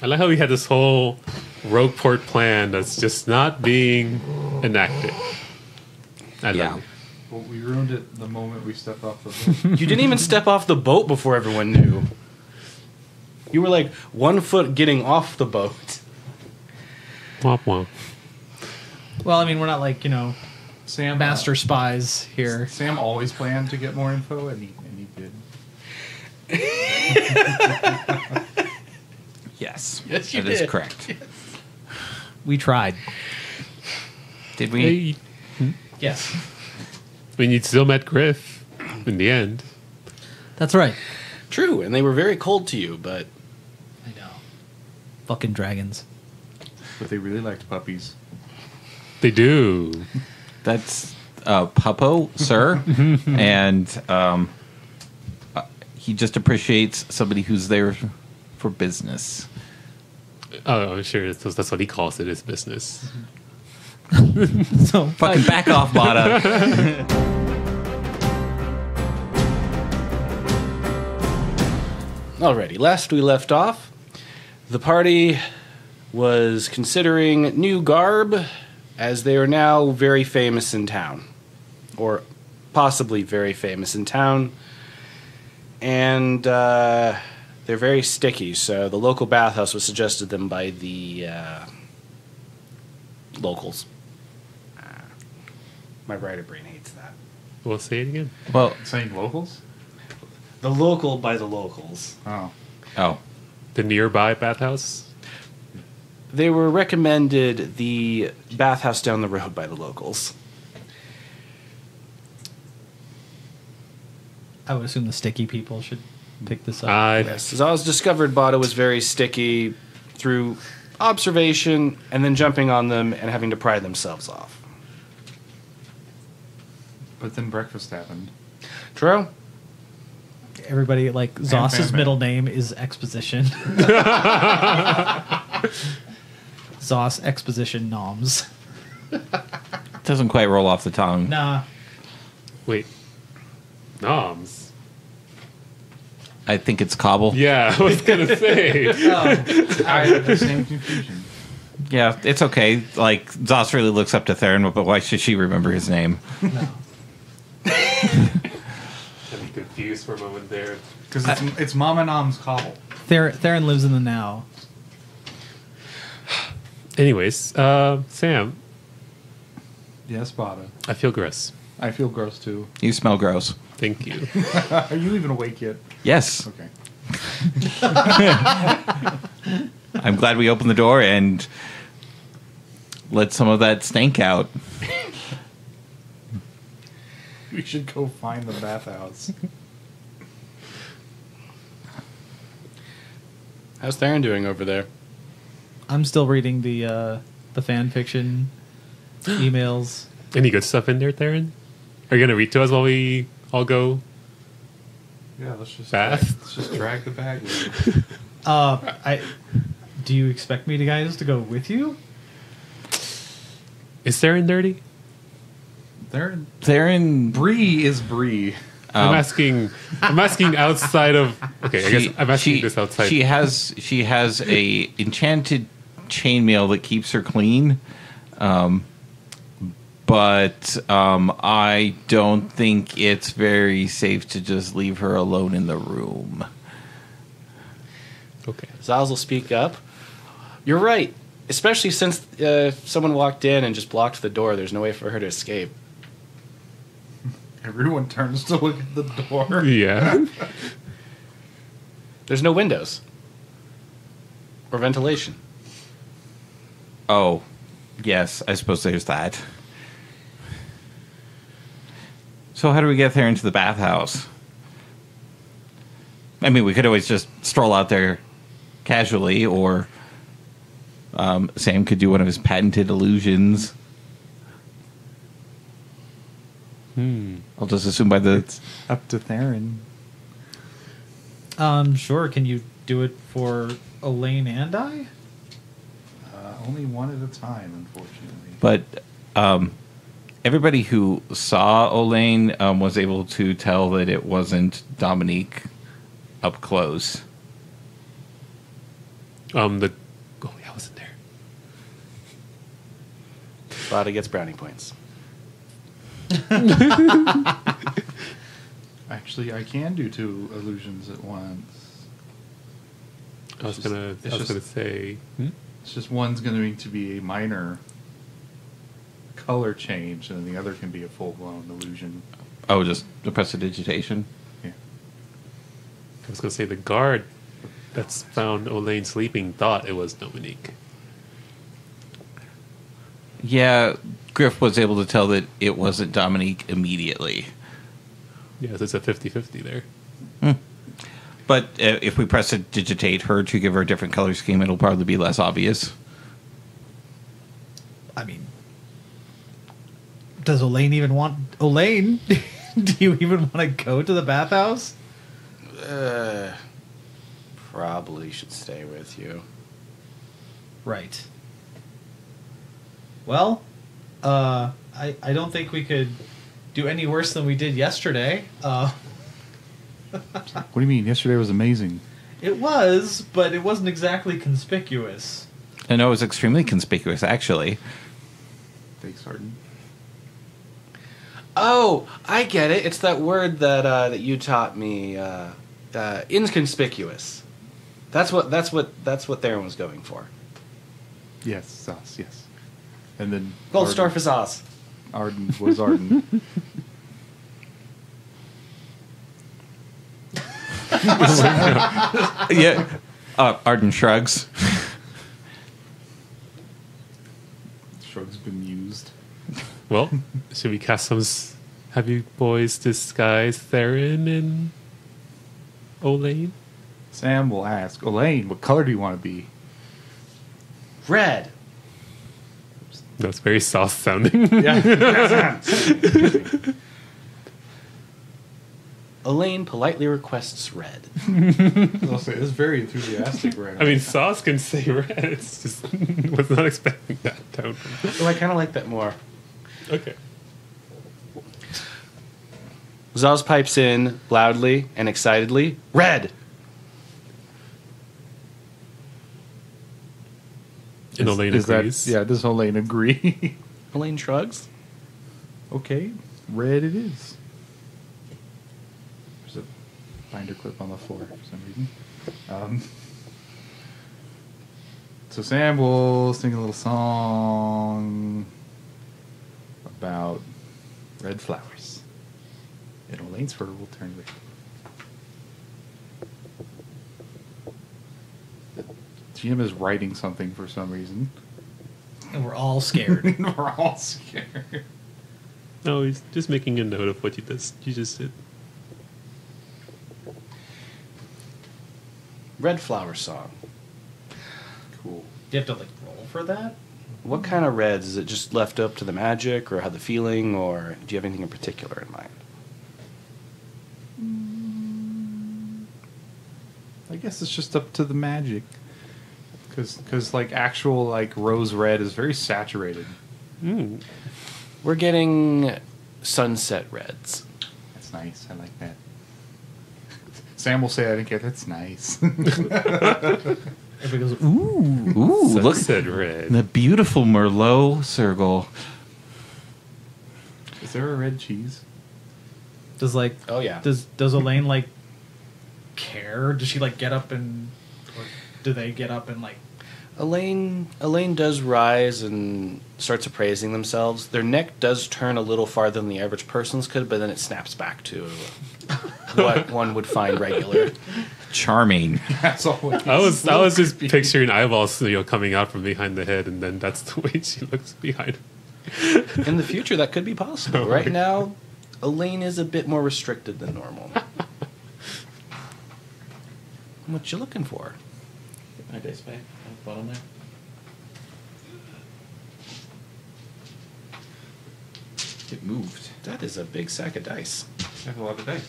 I like how we had this whole Rogueport plan that's just not being enacted. I love it. Well, we ruined it the moment we stepped off the boat. You didn't even step off the boat before everyone knew. You were like 1 foot getting off the boat. Womp womp. Well, I mean, we're not like, Sam, master spies here. Sam always planned to get more info, and he did. Yes. Yes, you that is did. correct. We tried. Did we? Hey, Yes. I mean, you still met Griff in the end. That's right. True, and they were very cold to you, but I know. Fucking dragons. But they really liked puppies. They do. That's Puppo, sir. And he just appreciates somebody who's there for business. Oh, I'm sure that's what he calls it, is business. So Fucking back off, Bata. alrighty. Last we left off, the party was considering new garb, as they are now very famous in town, or possibly very famous in town, and they're very sticky. So the local bathhouse was suggested them by the locals. My writer brain hates that. We'll say it again. Well, Saying locals? The local by the locals. oh. The nearby bathhouse. They were recommended the bathhouse down the road by the locals. I would assume the sticky people should pick this up. Yes, as I was discovered, Bata was very sticky through observation and then jumping on them and having to pry themselves off. But then breakfast happened. True? Everybody, like, Zoss's Fan. middle name is Exposition. Zoss Exposition Noms. Doesn't quite roll off the tongue. Nah. Wait. Noms. I think it's Cobble. Yeah, I was gonna say. I had the same confusion. Yeah, it's okay. Like, Zoss really looks up to Theron, but why should she remember his name? No. I'd be confused for a moment there. Because it's Mama Nom's cobble. Theron lives in the now. Anyways, Sam, Yes, Bata. I feel gross. I feel gross too. You smell gross. Thank you. Are you even awake yet? Yes. Okay. I'm glad we opened the door and let some of that stank out. We should go find the bathhouse. How's Theron doing over there? I'm still reading the fan fiction emails. Any good stuff in there, Theron? Are you gonna read to us while we all go? Yeah, let's just Bath? drag the bag with you. Do you expect me guys to go with you? Is Theron dirty? Theron... Bree is Bree. I'm asking outside of. Okay, I guess I'm asking this outside. She has a enchanted chainmail that keeps her clean, but I don't think it's very safe to just leave her alone in the room. Okay. Zaz will speak up. You're right. Especially since someone walked in and just blocked the door. There's no way for her to escape. Everyone turns to look at the door. Yeah. There's no windows. Or ventilation. Oh, yes, I suppose there's that. So how do we get there into the bathhouse? I mean, we could always just stroll out there casually, or Sam could do one of his patented illusions. I'll just assume by the... It's up to Theron. Sure. Can you do it for Elaine and I? Only one at a time, unfortunately. But everybody who saw Olaine was able to tell that it wasn't Dominique up close. The oh yeah, I wasn't there. Bata gets brownie points. Actually, I can do 2 illusions at once. I was gonna say. It's just one's going to be a minor color change, and then the other can be a full-blown illusion. Oh, just the prestidigitation. Yeah. I was gonna say the guard that's found Olaine sleeping thought it was Dominique. Yeah, Griff was able to tell that it wasn't Dominique immediately. Yes, it's a 50-50 there. But if we prestidigitate her to give her a different color scheme, it'll probably be less obvious. I mean, does Olaine even want Olaine? Do you even want to go to the bathhouse? Probably should stay with you. Right. Well, I don't think we could do any worse than we did yesterday. What do you mean? Yesterday was amazing. It was, but it wasn't exactly conspicuous. I know it was extremely conspicuous, actually. Big Sarton. Oh, I get it. It's that word that you taught me. Inconspicuous. That's what Theron was going for. Yes, Sauce, yes. And then Goldstar for sauce. Arden was Arden. Yeah. Arden shrugs. Shrug's been used. Well, should we cast some? Have you boys disguise Theron and Olaine? Sam will ask, Olaine, what color do you want to be? Red. That's very soft sounding. Yeah. Elaine politely requests red. I'll say, it's very enthusiastic right I mean, Sauce can say red. It's just was not expecting that tone. Oh, I kind of like that more. Okay. Zaz pipes in loudly and excitedly. Red. And Olaine agrees. Does Olaine agree? Elaine shrugs. Okay, red it is. There's a binder clip on the floor for some reason. So Sam will sing a little song about red flowers. And Olaine's fur will turn red. GM is writing something for some reason. And we're all scared. We're all scared. No, he's just making a note of what you just did. Red flower song. Cool. Do you have to like roll for that? What kind of reds? Is it just left up to the magic or how the feeling, or do you have anything in particular in mind? I guess it's just up to the magic. Because like actual like rose red is very saturated. We're getting sunset reds. That's nice. I like that. Sam will say, "I didn't get that's nice." Everybody goes, ooh. Ooh, look Sunset red. the beautiful Merlot circle. Is there a red cheese? Does like Oh, yeah. Does Elaine like care? Does she like get up and or do they get up and like Elaine does rise and starts appraising themselves. Their neck does turn a little farther than the average person's could, but then it snaps back to what one would find regular. Charming. That's all. I was just picturing eyeballs, coming out from behind the head, and then that's the way she looks behind. In the future, that could be possible. Right now, Elaine is a bit more restricted than normal. What you looking for? My dice back. Bottom there. It moved. That is a big sack of dice. I have a lot of dice.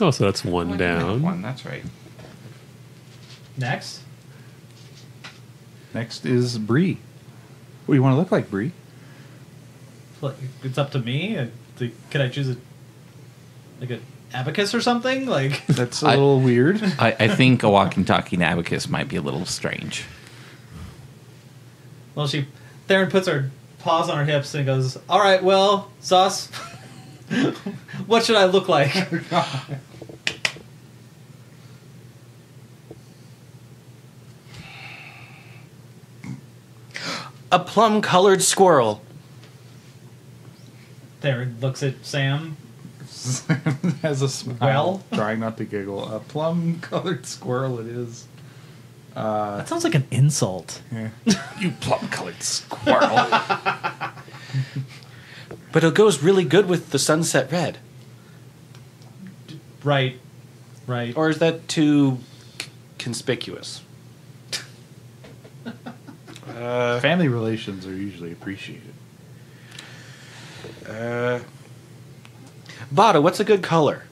Oh, so that's one down. One, that's right. next? Next is Bree. What do you want to look like, Bree? Look, it's up to me. Can I choose a abacus or something? Like, That's a little weird. I think a walking talking abacus might be a little strange. well, Theron puts her paws on her hips and goes, "All right, well, Sauce, what should I look like?" A plum-colored squirrel. Theron looks at Sam. Has a smile, Well? trying not to giggle. A plum-colored squirrel it is. That sounds like an insult. Yeah. You plum-colored squirrel. But it goes really good with the sunset red. Right. Or is that too conspicuous? Family relations are usually appreciated. Bata, what's a good color?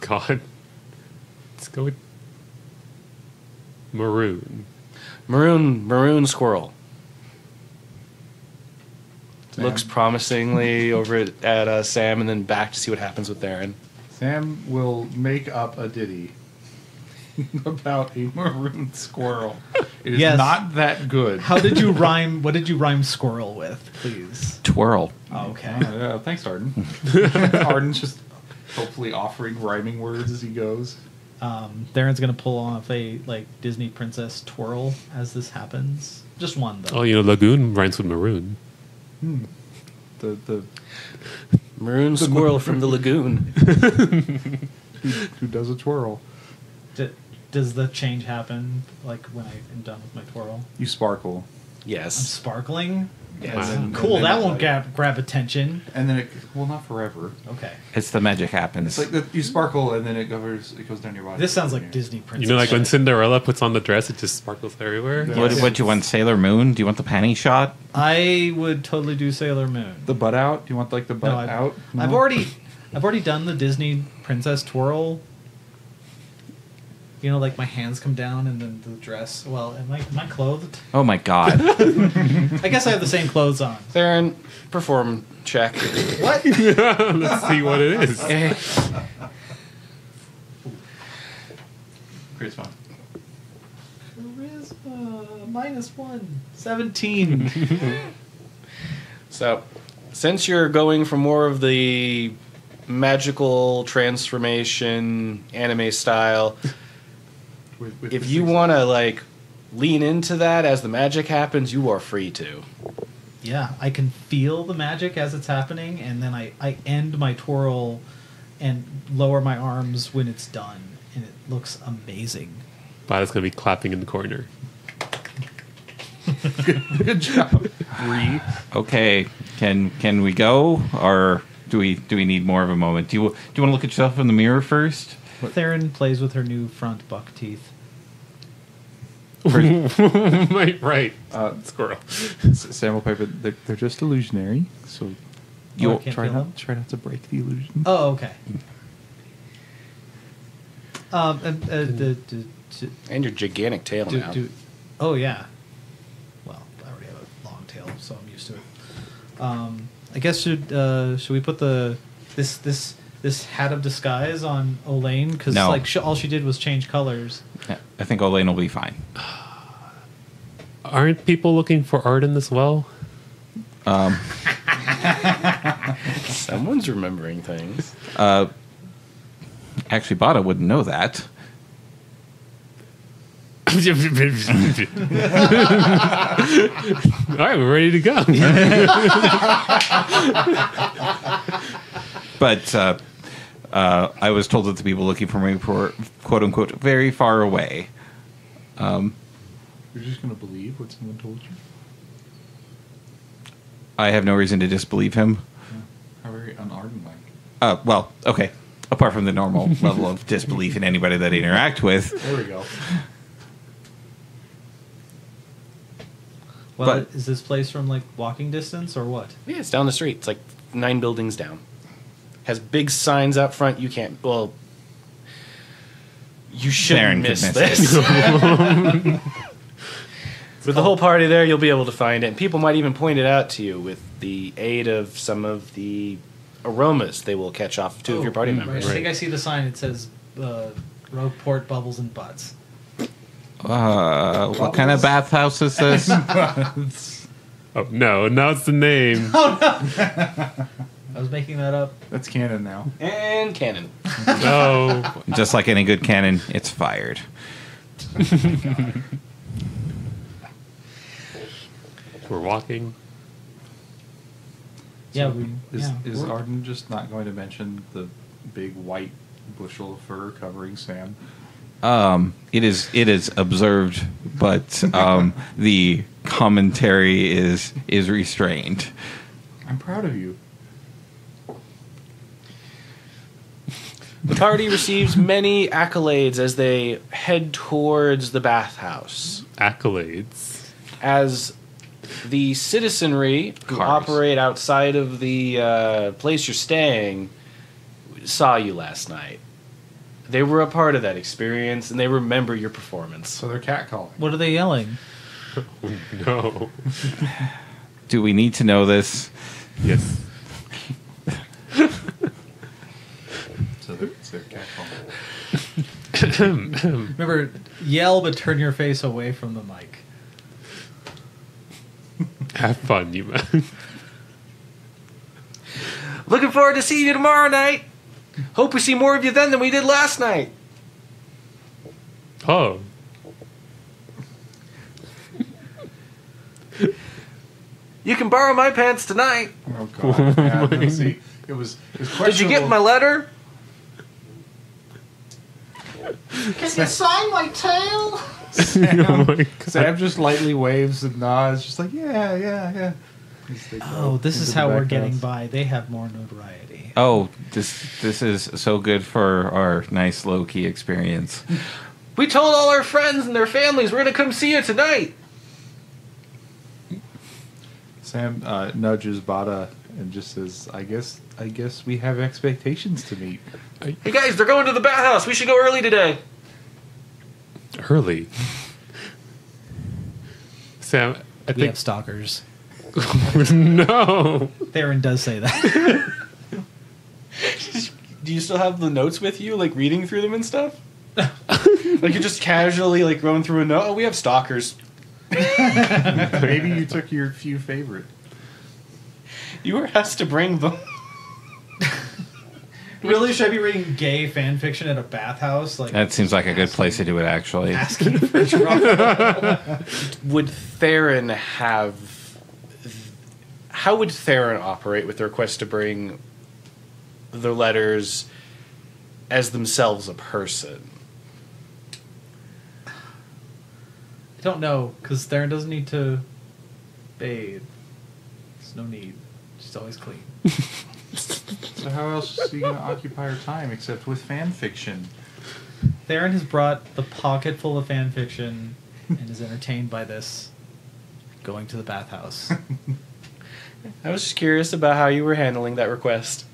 God. Let's go with maroon. Maroon squirrel. Sam. Looks promisingly over at Sam and then back to see what happens with Theron. Sam will make up a ditty about a maroon squirrel. It is Yes. not that good. How did you rhyme? What did you rhyme squirrel with, please? Twirl. Oh, okay. Yeah, thanks, Arden. Arden's just hopefully offering rhyming words as he goes. Theron's gonna pull off a Disney princess twirl as this happens. Just one though. Oh, lagoon rhymes with maroon. The Maroon squirrel from the lagoon. who does a twirl. Does the change happen when I am done with my twirl? You sparkle. I'm Yes. sparkling. Yes. And Cool. then That it's won't like- grab attention. And then not forever. Okay. It's the magic happens. It's like you sparkle and then it goes down your body. This sounds like Yeah. Disney princess. You know, like when shit. Cinderella puts on the dress, it just sparkles everywhere. Yeah. What do you want, Sailor Moon? Do you want the panty shot? I would totally do Sailor Moon. The butt out? Do you want the butt No, out? No? I've already done the Disney princess twirl. You know, my hands come down and then the dress. Well, am I clothed? Oh my god. I guess I have the same clothes on. Theron, perform check. What? Let's see what it is. Charisma. Charisma -1. 17. So, since you're going for more of the magical transformation anime style, With if the you six- want to lean into that as the magic happens, you are free to. Yeah, I can feel the magic as it's happening, and then I end my twirl and lower my arms when it's done, and it looks amazing. Bata's going to be clapping in the corner. Good job. Okay, can we go, or do we need more of a moment? Do you want to look at yourself in the mirror first? Theron plays with her new front buck teeth. right. Squirrel. Sam will pipe it. They're just illusionary, so I can't try feel them? not to break the illusion. Oh, okay. And your gigantic tail now. Oh yeah. Well, I already have a long tail, so I'm used to it. I guess should we put this hat of disguise on Elaine? Because No. all she did was change colors. I think Elaine will be fine. Aren't people looking for Arden as well? Someone's remembering things. Actually, Bata wouldn't know that. All right, we're ready to go. But I was told that the people looking for me were, quote unquote, very far away. You're just gonna believe what someone told you. I have no reason to disbelieve him. How very un-Arden-like. Well, okay. Apart from the normal level of disbelief in anybody that I interact with. There we go. Well, But- is this place from walking distance or what? Yeah, it's down the street. It's 9 buildings down. Has big signs out front. You can't. Well, you shouldn't Theron could miss miss this. With the whole party there, you'll be able to find it. And people might even point it out to you with the aid of some of the aromas they will catch off two of your party Right. members. I think I see the sign. It says rogue port, bubbles, and butts. What kind of bathhouse is this? Oh, no, now it's the name. I was making that up. That's canon now. And cannon. No. Just like any good cannon, it's fired. We're walking. Yeah, Is Arden just not going to mention the big white bushel of fur covering Sam? It is observed, but the commentary is restrained. I'm proud of you. The party receives many accolades as they head towards the bathhouse. Accolades. As the citizenry who Cars. operate outside of the place you're staying saw you last night. They were a part of that experience, and they remember your performance. So they're catcalling. What are they yelling? No. Do we need to know this? Yes. So they're catcalling. Remember, yell but turn your face away from the mic. Have fun, you man. Looking forward to seeing you tomorrow night. Hope we see more of you then than we did last night. Oh. You can borrow my pants tonight. Oh god. Yeah, let's see. It was Did you get my letter? Can you sign my tail? Oh my God. Sam just lightly waves and nods, just like yeah. As they go Oh, this into is the how we're back getting house. by. They have more notoriety. Oh, this is so good for our nice low key experience. We told all our friends and their families we're going to come see you tonight. Sam nudges Bata and just says, I guess we have expectations to meet. Hey guys, they're going to the bathhouse. We should go early today. Early. Sam, I We have think. stalkers. No. Theron does say that. Do you still have the notes with you, like reading through them and stuff? Like you're just casually like going through a note. Oh, we have stalkers. Maybe you took your few favorite. You were asked to bring them. Really? Should I be reading gay fan fiction at a bathhouse? Like That seems like a good place to do it, actually. asking for trouble. Would Theron have? How would Theron operate with the request to bring the letters as themselves a person? I don't know, because Theron doesn't need to bathe. There's no need. She's always clean. So how else is he going to occupy her time except with fan fiction? Theron has brought the pocket full of fan fiction and is entertained by this going to the bathhouse. I was just curious about how you were handling that request.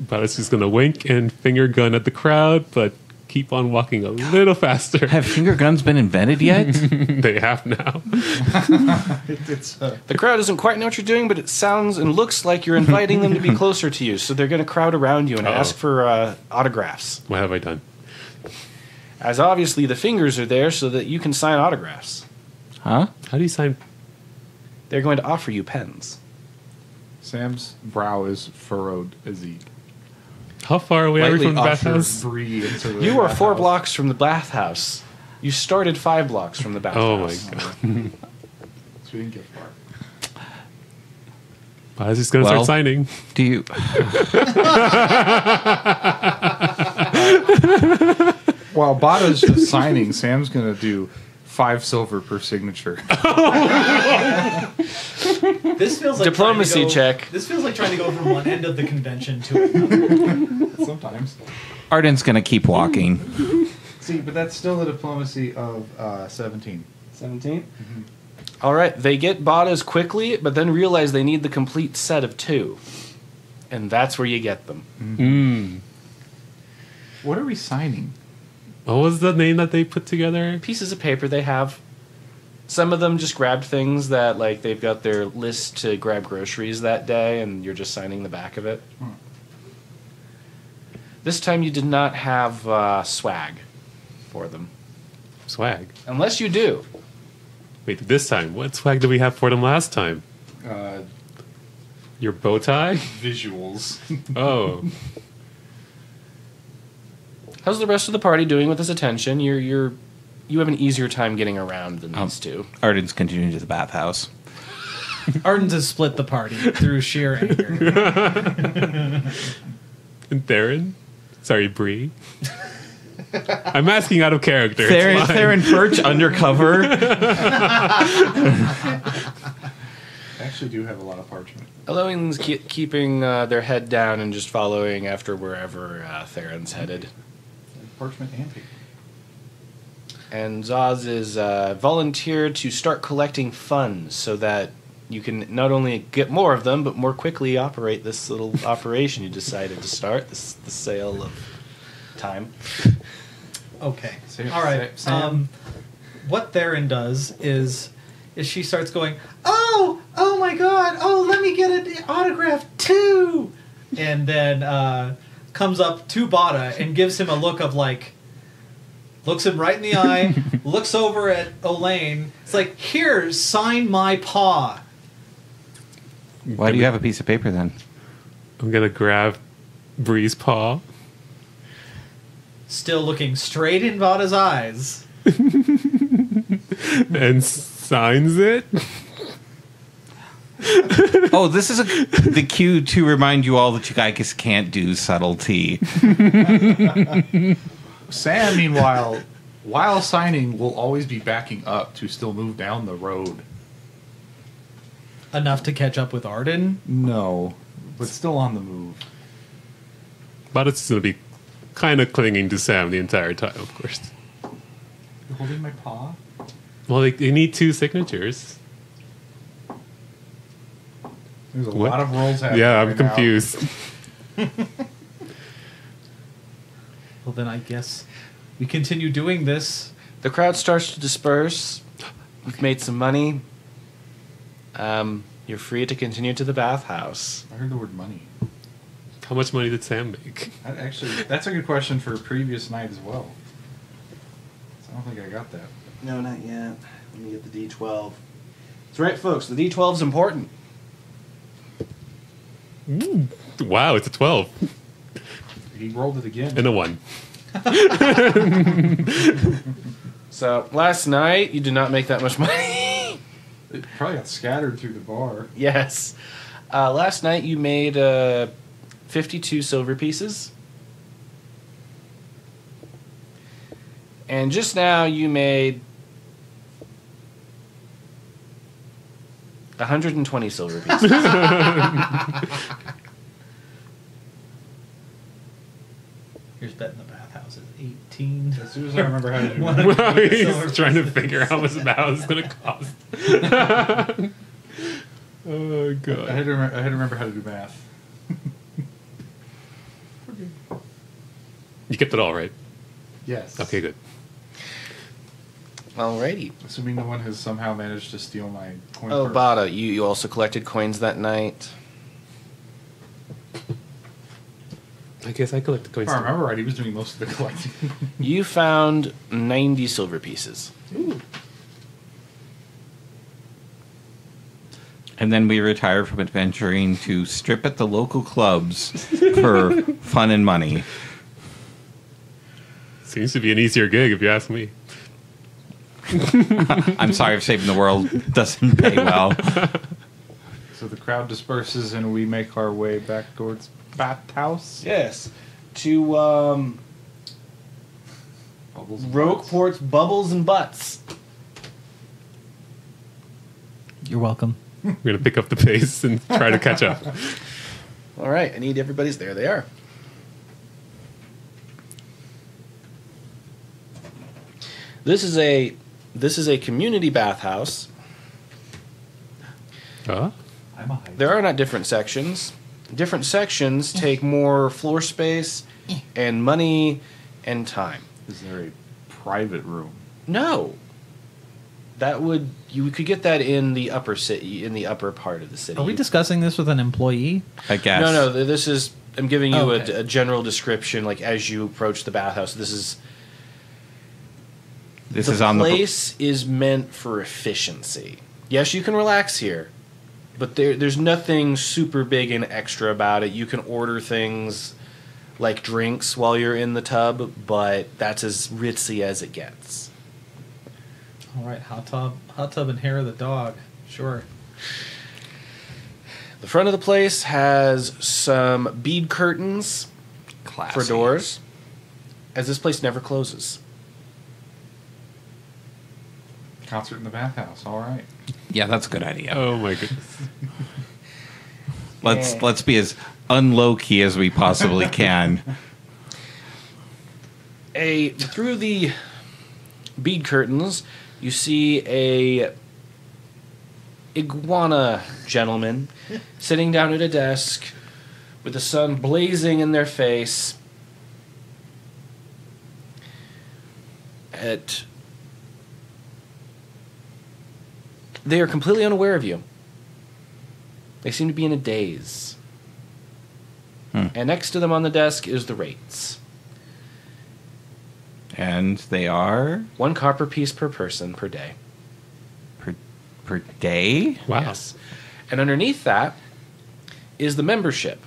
But it's just going to wink and finger gun at the crowd, but keep on walking a little faster. Have finger guns been invented yet? They have now. It's The crowd doesn't quite know what you're doing, but it sounds and looks like you're inviting them to be closer to you. So they're going to crowd around you and Uh-oh. ask for autographs. What have I done? As obviously the fingers are there so that you can sign autographs. Huh? How do you sign? They're going to offer you pens. Sam's brow is furrowed as he How far away are we lightly from the ushers bathhouse? Bree into the You are 4 bathhouse. blocks from the bathhouse. You started 5 blocks from the Oh my bathhouse. God. So we didn't get far. I was just going to Well- start signing. Do you? While Bata's just signing, Sam's going to do 5 silver per signature. This feels like Diplomacy trying to go- check. This feels like trying to go from one end of the convention to another. Sometimes. Arden's gonna keep walking. See, but that's still a diplomacy of 17. 17? All right, they get Batas quickly, but then realize they need the complete set of 2. And that's where you get them. Mm. What are we signing? What was the name that they put together? Pieces of paper they have. Some of them just grabbed things that, like, they've got their list to grab groceries that day, and you're just signing the back of it. This time you did not have swag for them. Swag. Unless you do. Wait, this time. What swag did we have for them last time? Your bow tie? Visuals. Oh. How's the rest of the party doing with this attention? You have an easier time getting around than these two. Arden's continuing to the bathhouse. Ardens has split the party through sheer anger. And Theron? Sorry, Bree. I'm asking out of character. Theron Perch undercover. I actually do have a lot of parchment. Eloin's keeping their head down and just following after wherever Theron's headed. Parchment and paper. And Zaz is volunteered to start collecting funds so that you can not only get more of them, but more quickly operate this little operation you decided to start, the sale of time. Okay. Sam- All right. Sam? What Theron does is she starts going, oh my God, oh, let me get an autograph too. And then comes up to Bata and gives him a look of like, looks him right in the eye, looks over at Elaine. It's like, here, sign my paw. Why do you have a piece of paper then? I'm going to grab Bree's paw. Still looking straight in Bata's eyes. And signs it. Oh, this is the cue to remind you all that you guys can't do subtlety. Sam, meanwhile, while signing, will always be backing up to still move down the road. Enough to catch up with Arden. No, but still on the move. But it's going to be kind of clinging to Sam the entire time, of course. You're holding my paw? Well, they need 2 signatures. There's a What? lot of rolls happening. Yeah, I'm right now. confused. Well, then I guess we continue doing this. The crowd starts to disperse. You've made some money. You're free to continue to the bathhouse. I heard the word money. How much money did Sam make? That's a good question for a previous night as well. So I don't think I got that. No, not yet. Let me get the D12. That's right, folks. The D12's important. Wow, it's a 12 He rolled it again. and a 1. So, last night, you did not make that much money. It probably got scattered through the bar. Yes. Last night, you made 52 silver pieces. And just now, you made 120 silver pieces. Here's betting the bathhouse is 18. As soon as I remember how to do math. He's trying to figure out how much the house is going to cost. Oh, I God. had to remember how to do math. You kept it all, right? Yes. Okay, good. Alrighty. Assuming no one has somehow managed to steal my coin Oh, purse. Bata, you also collected coins that night. I guess I collect the coins. If I too. remember right, he was doing most of the collecting. You found 90 silver pieces. And then we retire from adventuring to strip at the local clubs for fun and money. Seems to be an easier gig, if you ask me. I'm sorry if saving the world doesn't pay well. So the crowd disperses and we make our way back towards Bathhouse. Yes. To Bubbles and Roqueport's Bubbles and Butts. You're welcome. We're going to pick up the pace and try to catch up. All right, I need everybody's there. They are. This is a community bathhouse. Huh? I'm a high. There are not different sections. Different sections take more floor space and money and time. Is there a private room. No. You could get that in the upper city, in the upper part of the city. Are we discussing this with an employee? I guess. No. This is. I'm giving you Okay. a general description, like as you approach the bathhouse. This is on the place is meant for efficiency. Yes, you can relax here, but there's nothing super big and extra about it. You can order things like drinks while you're in the tub, but that's as ritzy as it gets. All right, hot tub, and hair of the dog. Sure. The front of the place has some bead curtains classy. for doors, as this place never closes. Concert in the bathhouse. All right. Yeah, that's a good idea. Oh my goodness. Let's be as unlow key as we possibly can. Through the bead curtains, you see a iguana gentleman sitting down at a desk with the sun blazing in their face. They are completely unaware of you. They seem to be in a daze. And next to them on the desk is the rates. And they are 1 copper piece per person per day. per day? Wow. Yes. And underneath that is the membership.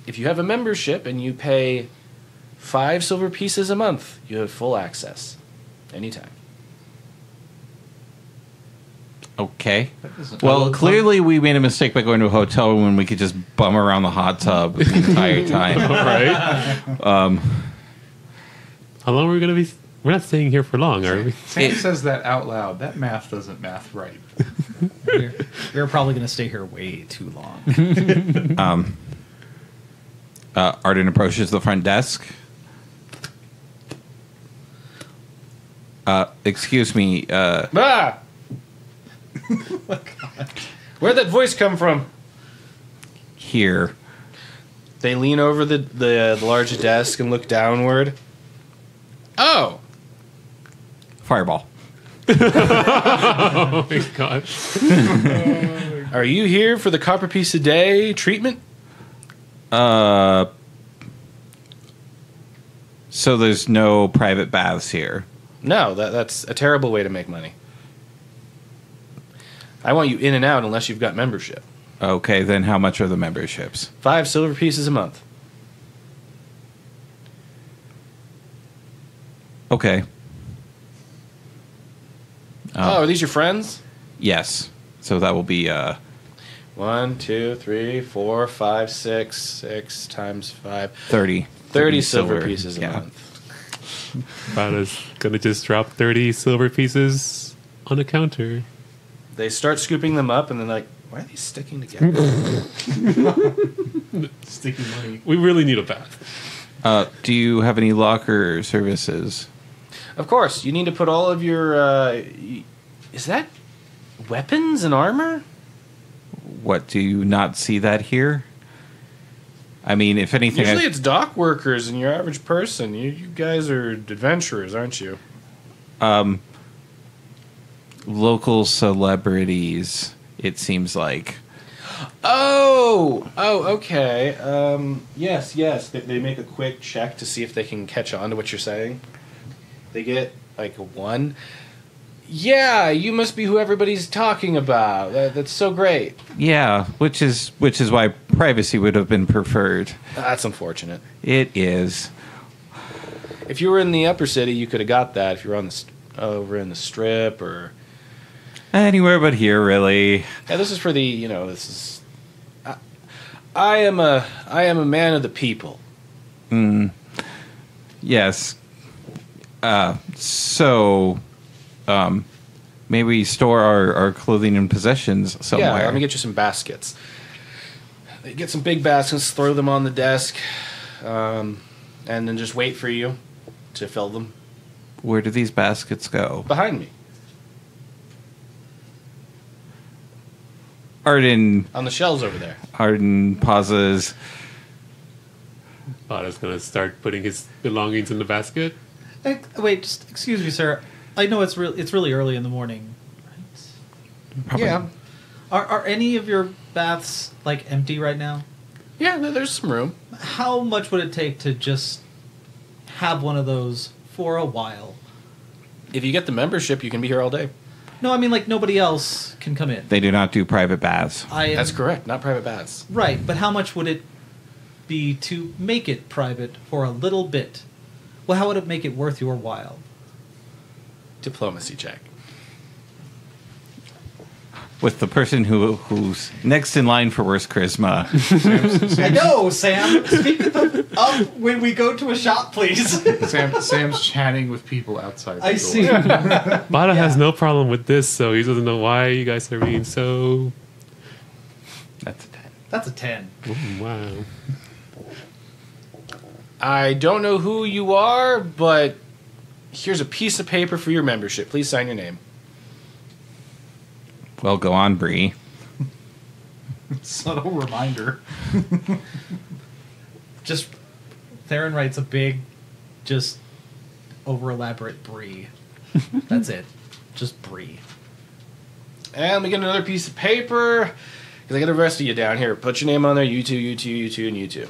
If you have a membership and you pay 5 silver pieces a month, you have full access anytime. Okay. isn't- Well, clearly we made a mistake by going to a hotel when we could just bum around the hot tub the entire time. Right? How long are we going to be? We're not staying here for long, are we? Sam says that out loud. That math doesn't math right. We're probably going to stay here way too long. Arden approaches the front desk. Excuse me. Ah! Where'd that voice come from? Here. They lean over the large desk and look downward. Oh! Fireball. Oh my god. Are you here for the copper piece a day treatment? So there's no private baths here. No, that's a terrible way to make money. I want you in and out unless you've got membership. Okay, then how much are the memberships? 5 silver pieces a month. Okay. Oh, are these your friends? Yes. So that will be 1, 2, 3, 4, 5, 6. 6 times 5. 30. 30 silver pieces a month. Bata's going to just drop 30 silver pieces on a counter. They start scooping them up and then like, why are these sticking together? Sticky money. We really need a bath. Do you have any locker services? Of course, you need to put all of your... is that weapons and armor? What, do you not see that here? I mean, if anything... Usually it's dock workers and your average person. You guys are adventurers, aren't you? Local celebrities, it seems like. Oh, okay. Yes. They make a quick check to see if they can catch on to what you're saying. They get like a 1. Yeah, you must be who everybody's talking about. That's so great. Yeah, which is why privacy would have been preferred. That's unfortunate. It is. If you were in the upper city, you could have got that. If you were on over in the strip or Anywhere but here, really. yeah, this is for the this is. I am a man of the people. Yes. So, maybe we store our clothing and possessions somewhere. Yeah, let me get you some baskets. They get some big baskets, throw them on the desk, and then just wait for you to fill them. Where do these baskets go? Behind me. Arden On the shelves over there. pauses. Bata's going to start putting his belongings in the basket. Wait, just excuse me, sir. I know it's really early in the morning. Right? Probably. Yeah. Are any of your baths like empty right now? Yeah, there's some room. How much would it take to just have one of those for a while? If you get the membership, you can be here all day. No, I mean like nobody else can come in. They do not do private baths. That's correct. Not private baths. Right, but how much would it be to make it private for a little bit? Well, how would it make it worth your while? Diplomacy check. With the person who's next in line for worst charisma. I know, Sam. Speak up when we go to a shop, please. Sam's chatting with people outside the I door. see. Bata has no problem with this, so he doesn't know why you guys are being so. That's a 10. That's a 10. Ooh, wow. I don't know who you are, but here's a piece of paper for your membership. Please sign your name. Well, go on, Bree. Subtle reminder. Just Theron writes a big, just over elaborate brie. That's it. Just brie. And we get another piece of paper, because I got the rest of you down here. Put your name on there. You two, you two, you two, and you two.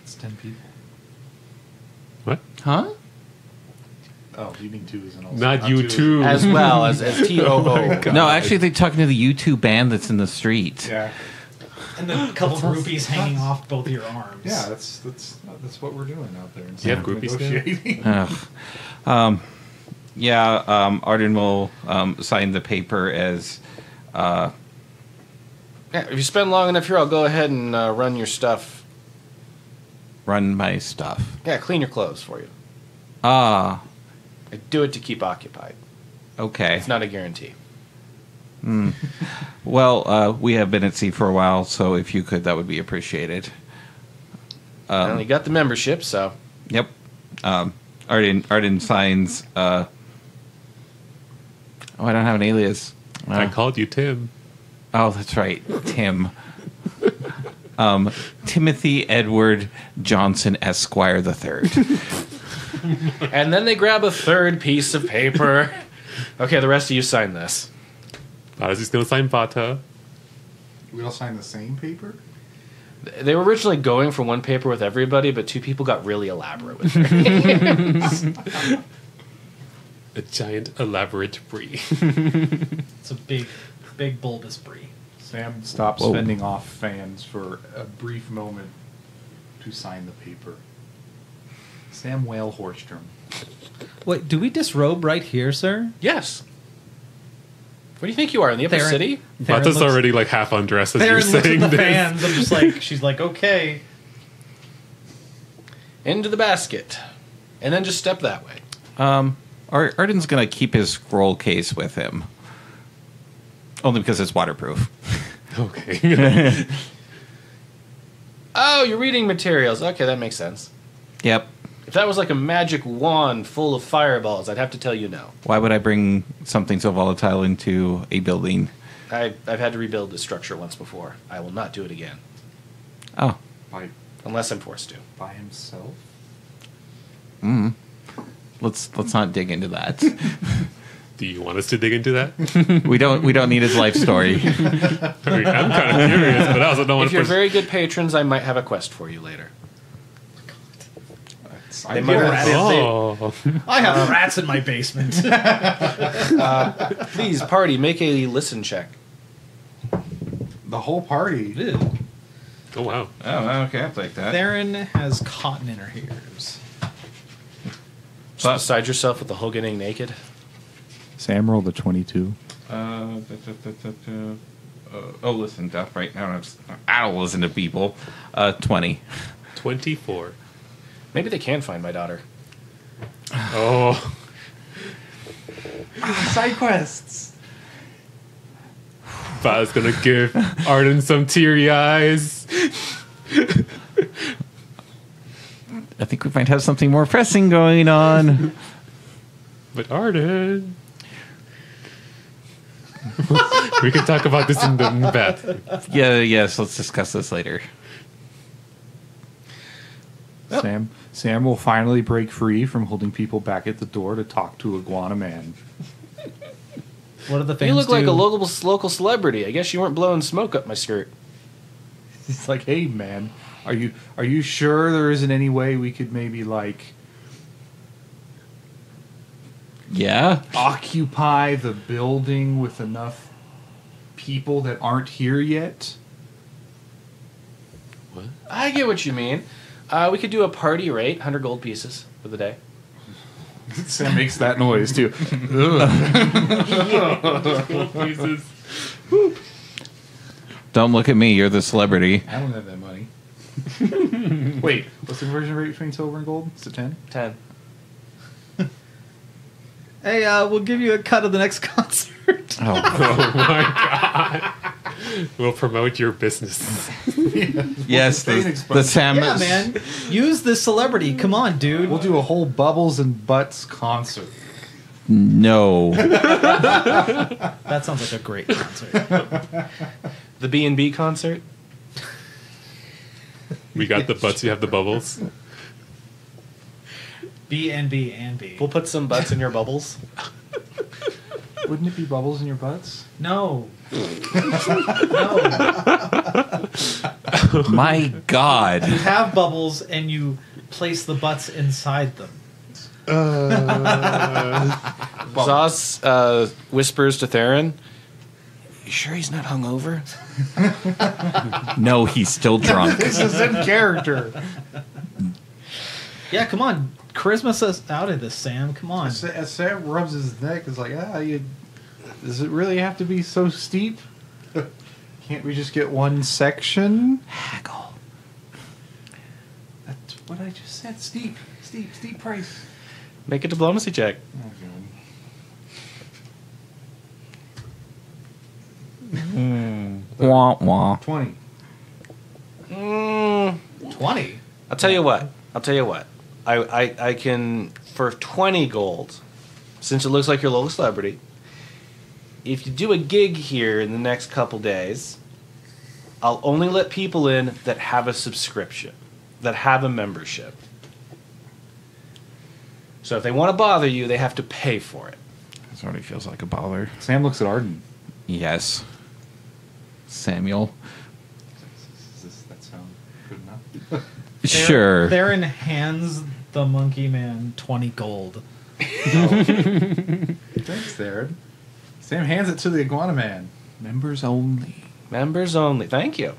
It's 10 people. What? Huh? Oh, you mean 2 is an also. Not you too. As well as T-O-O. No, actually, they're talking to the U2 band that's in the street. Yeah. And then a couple groupies hanging off both your arms. Yeah, that's what we're doing out there. You have groupies now? Negotiating. Arden will sign the paper as... Yeah, if you spend long enough here, I'll go ahead and run your stuff. run my stuff. Yeah, clean your clothes for you. Ah, I do it to keep occupied. okay. It's not a guarantee. Well, we have been at sea for a while, so if you could, that would be appreciated. I only got the membership, so... Yep. Arden signs... I don't have an alias. I called you Tim. Oh, that's right. Tim. Timothy Edward Johnson Esquire III. And then they grab a third piece of paper. Okay, the rest of you sign this. Bata's just going to sign Bata. We all sign the same paper? They were originally going for one paper with everybody, but 2 people got really elaborate with it. A giant, elaborate brie. It's a big bulbous brie. Sam stops Whoa. fending off fans for a brief moment to sign the paper. Sam Whale Horstrom. Wait, do we disrobe right here, sir? Yes. What do you think you are, in the upper Theron- city? Theron Bata's looks- already like half undressed as you're Theron looks saying at the this. fans. I'm just like, she's like, okay. Into the basket. And then just step that way. Arden's going to keep his scroll case with him. Only because it's waterproof. Okay. Oh, you're reading materials. Okay, that makes sense. Yep. If that was like a magic wand full of fireballs, I'd have to tell you no. Why would I bring something so volatile into a building? I've had to rebuild this structure once before. I will not do it again. Oh. Unless I'm forced to. By himself? Let's not dig into that. Do you want us to dig into that? we don't need his life story. I mean, I'm kind of curious, but I also don't want If to you're push. very good patrons, I might have a quest for you later. I might guess. have- Oh, I have rats in my basement. Please, party, make a listen check. The whole party. oh wow. Oh, okay, I'll take that. Theron has cotton in her ears. Just beside yourself with the whole getting naked. Sam rolled a 22. Listen, Duff, right now I don't listen to people. 20. 24. Maybe they can find my daughter. Oh. Side quests. Bata's gonna give Arden some teary eyes. I think we might have something more pressing going on. But Arden. We can talk about this in the bath. Yes, let's discuss this later. Sam will finally break free from holding people back at the door to talk to Iguana Man. What do the fans You look like do? a local celebrity. I guess you weren't blowing smoke up my skirt. It's like, hey man, are you sure there isn't any way we could maybe like Yeah. occupy the building with enough people that aren't here yet? What? I get what you mean. We could do a party rate, 100 gold pieces for the day. Sam makes that noise too. Jesus. Don't look at me. You're the celebrity. I don't have that money. Wait, what's the conversion rate between silver and gold? Is it 10? 10. Hey, we'll give you a cut of the next concert. Oh, Oh my god. We'll promote your business. yes. The Sam. Yeah, man. Use this celebrity. Come on, dude. We'll do a whole Bubbles and Butts concert. No. That sounds like a great concert. The B&B concert. We got the butts, you have the bubbles. B and B and B. We'll put some butts in your bubbles. Wouldn't it be bubbles in your butts? No. No. My God. You have bubbles and you place the butts inside them. Zos whispers to Theron, "You sure he's not hungover?" No, he's still drunk. This is in character. Yeah, come on. Charisma us out of this, Sam. Come on. As Sam rubs his neck, it's like, does it really have to be so steep? Can't we just get one section? Haggle. That's what I just said. Steep price. Make a diplomacy check. Oh, Wah, wah. 20. 20. I'll tell you what. I can, for 20 gold, since it looks like you're a local celebrity, if you do a gig here in the next couple days, I'll only let people in that have a subscription, that have a membership. So if they want to bother you, they have to pay for it. This already feels like a bother. Sam looks at Arden. Yes. Samuel. Does that sound good enough? Sure. Theron hands the monkey man 20 gold. Thanks, Theron. Sam hands it to the Iguana Man. Members only. Members only. Thank you.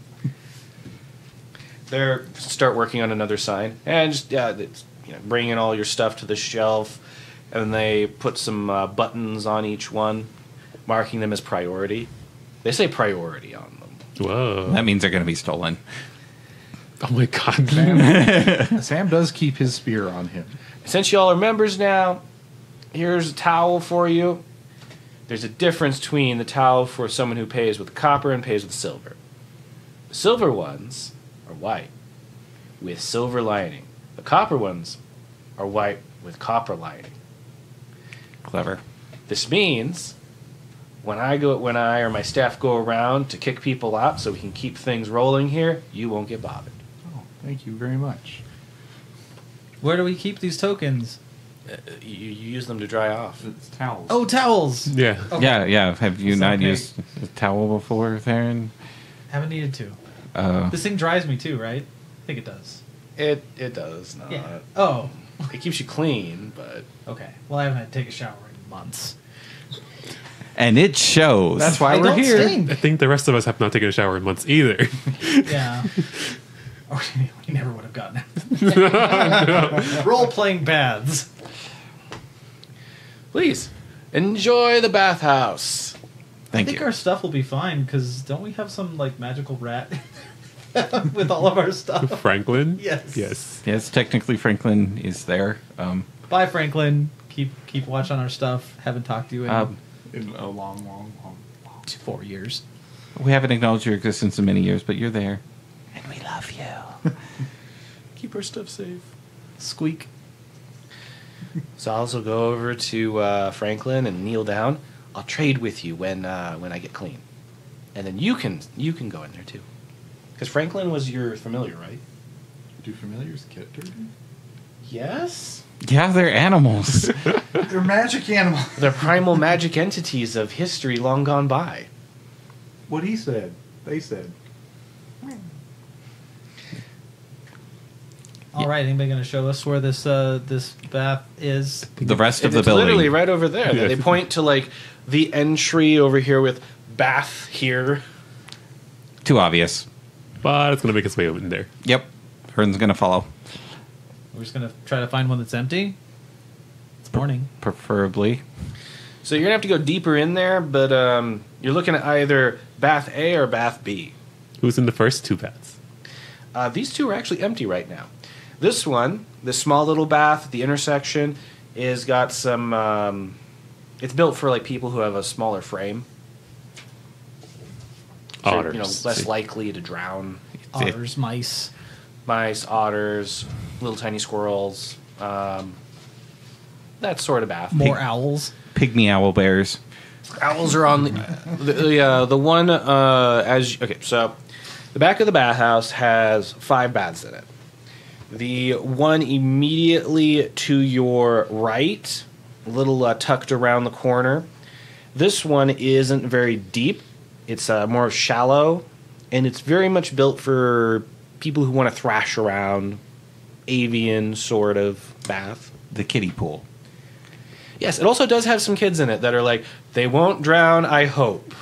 They start working on another sign, and just bring in all your stuff to the shelf, and they put some buttons on each one, marking them as priority. They say priority on them. Whoa. That means they're going to be stolen. Oh my god. Sam does keep his spear on him. Since y'all are members now, here's a towel for you. There's a difference between the towel for someone who pays with copper and pays with silver. The silver ones are white with silver lining. The copper ones are white with copper lining. Clever. This means when I or my staff go around to kick people out so we can keep things rolling here, you won't get bothered. Oh, thank you very much. Where do we keep these tokens? You use them to dry off. It's towels. Oh, towels. Yeah. Okay. Yeah. Have you Sounds not great. used a towel before, Theron? Haven't needed to. Uh, This thing dries me too, right? I think it does. It does not. Yeah. Oh. It keeps you clean, but Okay. Well, I haven't had to take a shower in months. and it shows. That's why I we're don't here. stink. I think the rest of us have not taken a shower in months either. Yeah. Or we never would have gotten it. Role-playing baths. please enjoy the bathhouse. I Thank think you. our stuff will be fine, because don't we have some, like, magical rat with all of our stuff? Franklin? Yes. Yes. Yes, technically Franklin is there. Bye, Franklin. Keep watch on our stuff. Haven't talked to you in In a long. 4 years. We haven't acknowledged your existence in many years, but you're there. And we love you. Keep our stuff safe. Squeak. So I'll also go over to Franklin and kneel down. I'll trade with you when I get clean, and then you can go in there too. Because Franklin was your familiar, right? Do familiars get dirty? Yes? Yeah, they're animals. They're magic animals. They're primal magic entities of history long gone by. What he said. They said. All right, anybody going to show us where this bath is? The rest of And the it's building. literally right over there. Yeah. They point to like the entry over here with bath here. Too obvious. But it's going to make its way over in there. Yep. Hern's going to follow. We're just going to try to find one that's empty. It's morning. Preferably. So you're gonna have to go deeper in there, but you're looking at either bath A or bath B. Who's in the first two baths? These two are actually empty right now. This one, this small little bath at the intersection, is got some. It's built for like people who have a smaller frame. So, Otters. you know, less likely to drown. Otters, mice. Mice, otters, little tiny squirrels. That sort of bath. More owls. Pygmy owl bears. Owls are on the one okay. So the back of the bathhouse has 5 baths in it. The one immediately to your right, a little tucked around the corner. This one isn't very deep. It's more shallow, and it's very much built for people who want to thrash around. Avian sort of bath. The kiddie pool. Yes, it also does have some kids in it that are like, they won't drown, I hope.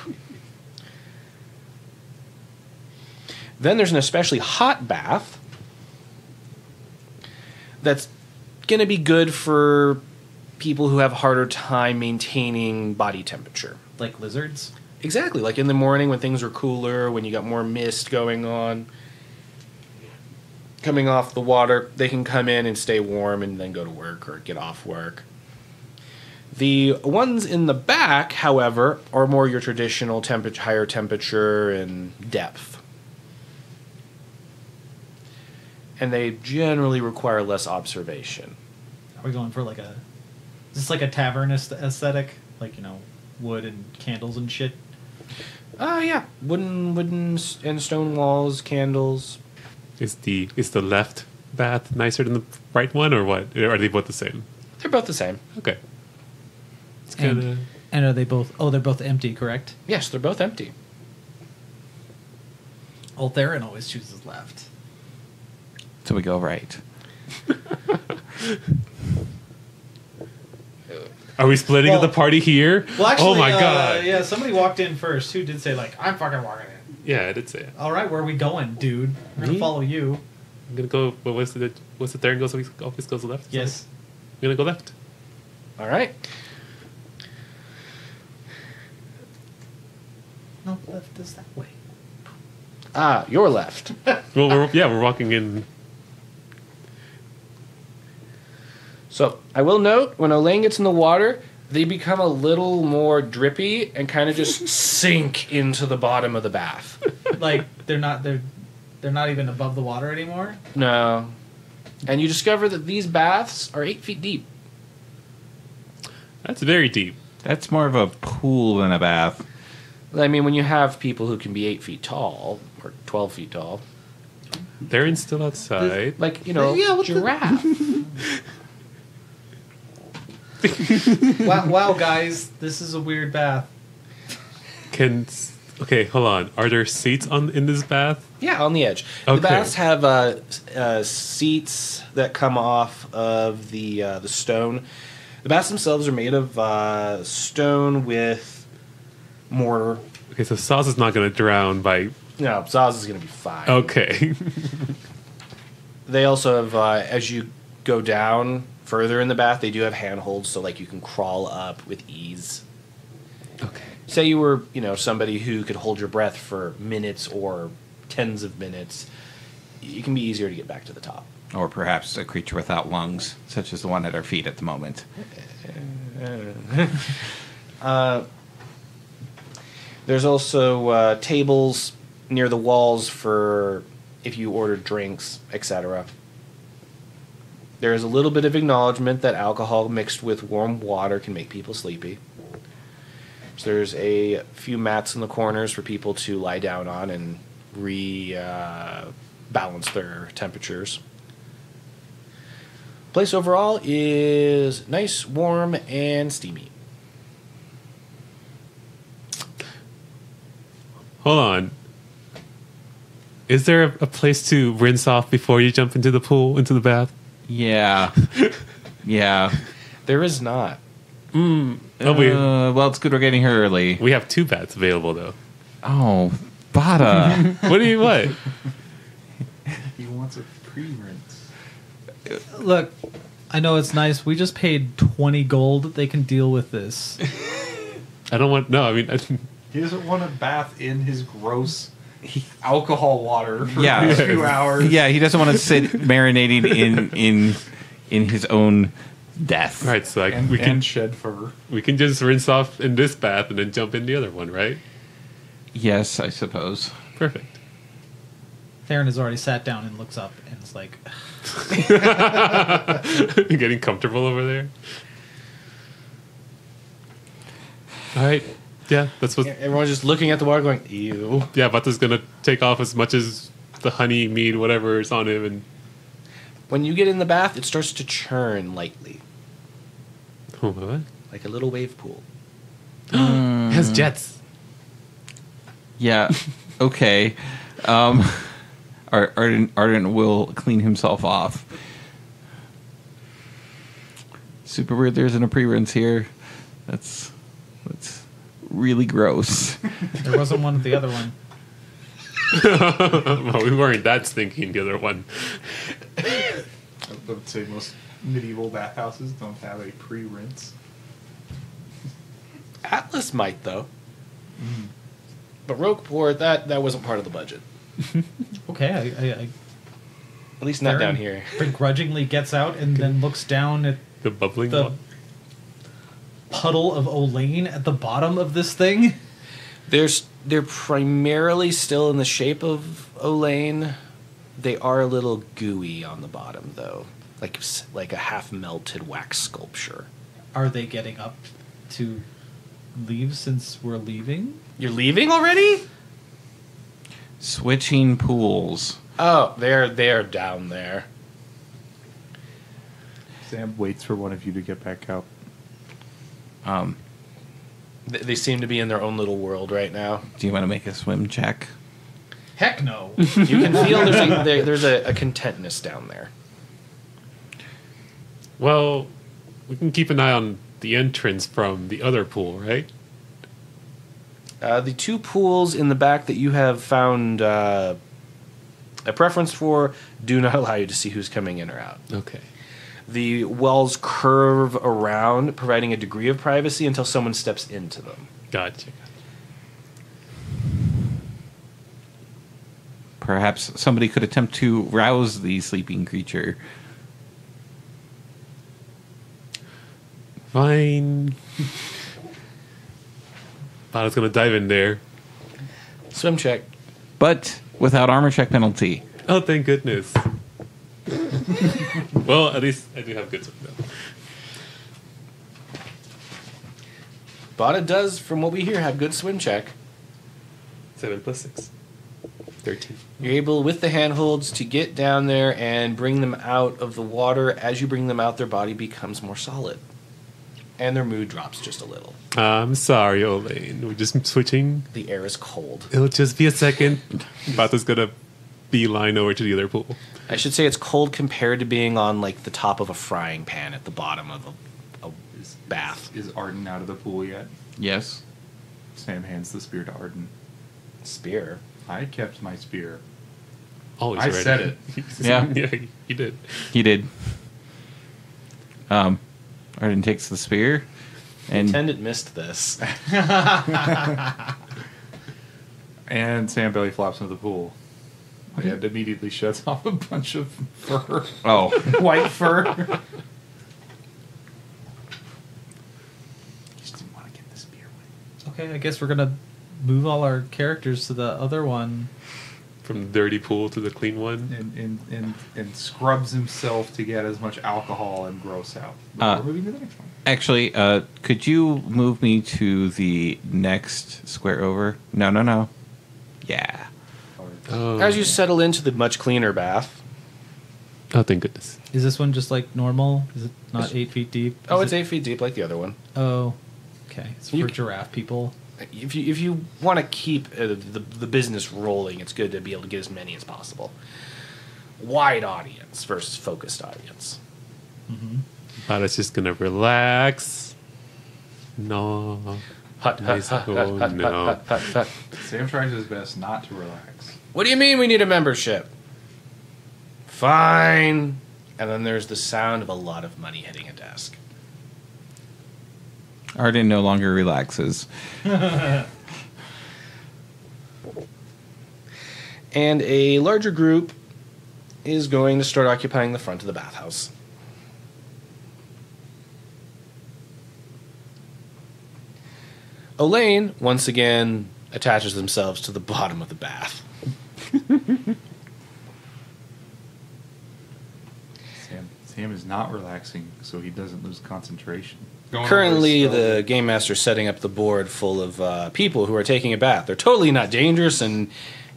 Then there's an especially hot bath that's going to be good for people who have a harder time maintaining body temperature. Like lizards. Exactly, like in the morning when things are cooler, when you got more mist going on, coming off the water, they can come in and stay warm and then go to work or get off work. The ones in the back, however, are more your traditional higher temperature and depth. And they generally require less observation. Are we going for like a... Is this like a tavern aesthetic? Like, you know, wood and candles and shit? Yeah. Wooden and stone walls, candles. Is the left bath nicer than the right one, or what? Are they both the same? They're both the same. Okay. It's kind of... And are they both... Oh, they're both empty, correct? Yes, they're both empty. Old Theron always chooses left. So we go right. Are we splitting Well- the party here? Well, actually, oh my god! yeah, somebody walked in first who did say, like, I'm fucking walking in. Yeah, I did say it. All right, where are we going, dude? We're going Me? to follow you. I'm gonna go. What's the Theron goes? Always goes left. Yes. I'm gonna go left. All right. No, left is that way. Your left. Well, we're walking in. So I will note, when Elaine gets in the water, they become a little more drippy and kind of just sink into the bottom of the bath. Like, they're not even above the water anymore? No. And you discover that these baths are 8 feet deep. That's very deep. That's more of a pool than a bath. I mean, when you have people who can be 8 feet tall, or 12 feet tall, Theron's still outside. like, you know, Yeah, what the- giraffe. Wow, guys, this is a weird bath. Okay, hold on. Are there seats in this bath? Yeah, on the edge. Okay. The baths have seats that come off of the stone. The baths themselves are made of stone with mortar. Okay, so Saz is not gonna drown by. No, Zaz is going to be fine. Okay. They also have, as you go down further in the bath, they do have handholds, so like you can crawl up with ease. Okay. Say you were, somebody who could hold your breath for minutes or tens of minutes, it can be easier to get back to the top. Or perhaps a creature without lungs, such as the one at our feet at the moment. There's also tables near the walls for if you order drinks, etc. There is a little bit of acknowledgement that alcohol mixed with warm water can make people sleepy. So there's a few mats in the corners for people to lie down on and balance their temperatures. Place overall is nice, warm, and steamy. Hold on. Is there a place to rinse off before you jump into the pool, into the bath? Yeah. Yeah. There is not. Oh, Well, it's good we're getting here early. we have 2 baths available, though. Oh, Bata. What do you what? He wants a pre-rinse. Look, I know it's nice. We just paid 20 gold. They can deal with this. I don't want. No, I mean, He doesn't want to bath in his gross alcohol water for Yeah. a few hours. Yeah, he doesn't want to sit marinating in his own death. right. So like, And, we can and shed fur. just rinse off in this bath and then jump in the other one, right? Yes, I suppose. Perfect. Theron has already sat down and looks up and is like, Getting comfortable over there. All right. Yeah, that's what. Everyone's just looking at the water going, ew. Yeah, Bata's gonna take off as much as the honey, mead, whatever is on him, and When you get in the bath, it starts to churn lightly, what? like a little wave pool. It has jets. Yeah. Okay. Arden will clean himself off. Super weird. There isn't a pre-rinse here. That's really gross. there wasn't one at the other one. Well, we weren't that stinky. The other one. I would say most medieval bathhouses don't have a pre-rinse. Atlas might, though. But Roqueport, that wasn't part of the budget. Okay, I At least not down Theron here. begrudgingly gets out and then looks down at The bubbling the one. puddle of Olaine at the bottom of this thing. They're primarily still in the shape of Olaine. They are a little gooey on the bottom, though, like a half-melted wax sculpture. Are they getting up to leave since we're leaving? You're leaving already? Switching pools. Oh, they're down there. Sam waits for one of you to get back out. They seem to be in their own little world right now. Do you want to make a swim check? Heck no. You can feel there's a contentness down there. Well, we can keep an eye on the entrance from the other pool, right? The 2 pools in the back that you have found a preference for do not allow you to see who's coming in or out. Okay. The wells curve around, providing a degree of privacy until someone steps into them. Gotcha. Perhaps somebody could attempt to rouse the sleeping creature. Fine. Bata's gonna dive in there. Swim check. But without armor check penalty. Oh, thank goodness. Well, at least I do have good swim though. Bata does, from what we hear, have good swim check. 7 plus 6. 13. You're able, with the handholds, to get down there and bring them out of the water. As you bring them out, their body becomes more solid. And their mood drops just a little. I'm sorry, Olaine. We're just switching. The air is cold. It'll just be a second. Bata's gonna beeline over to the other pool. I should say it's cold compared to being on, like, the top of a frying pan at the bottom of a bath. Is Arden out of the pool yet? Yes. Sam hands the spear to Arden. Spear. I kept my spear. Always I ready. said it. Yeah. Yeah, you did. He did. Arden takes the spear and Attendant missed this. And Sam belly flops into the pool. And immediately sheds off a bunch of fur. oh, White fur. Just didn't want to get the spear wet. Okay, I guess we're gonna move all our characters to the other one. From the dirty pool to the clean one. And scrubs himself to get as much alcohol and gross out. Before moving to the next one. actually, could you move me to the next square over? No. Yeah. Oh. As you settle into the much cleaner bath, Oh, thank goodness. Is this one just like normal? Is it not 8 feet deep? Oh, Is it's 8 feet deep like the other one. Oh, okay. It's for You- giraffe people. If you want to keep the business rolling, it's good to be able to get as many as possible. Wide audience versus focused audience. Bata's just gonna relax. No. Hut, hut, Nice. hut, Oh, hut, hut, no. hut, hut, hut. Sam tries his best not to relax. What do you mean we need a membership? Fine. And then there's the sound of a lot of money hitting a desk. Arden no longer relaxes. And a larger group is going to start occupying the front of the bathhouse. Elaine, once again, attaches themselves to the bottom of the bath. Sam is not relaxing, so he doesn't lose concentration. Going Currently, over his the game master's setting up the board full of people who are taking a bath. They're totally not dangerous and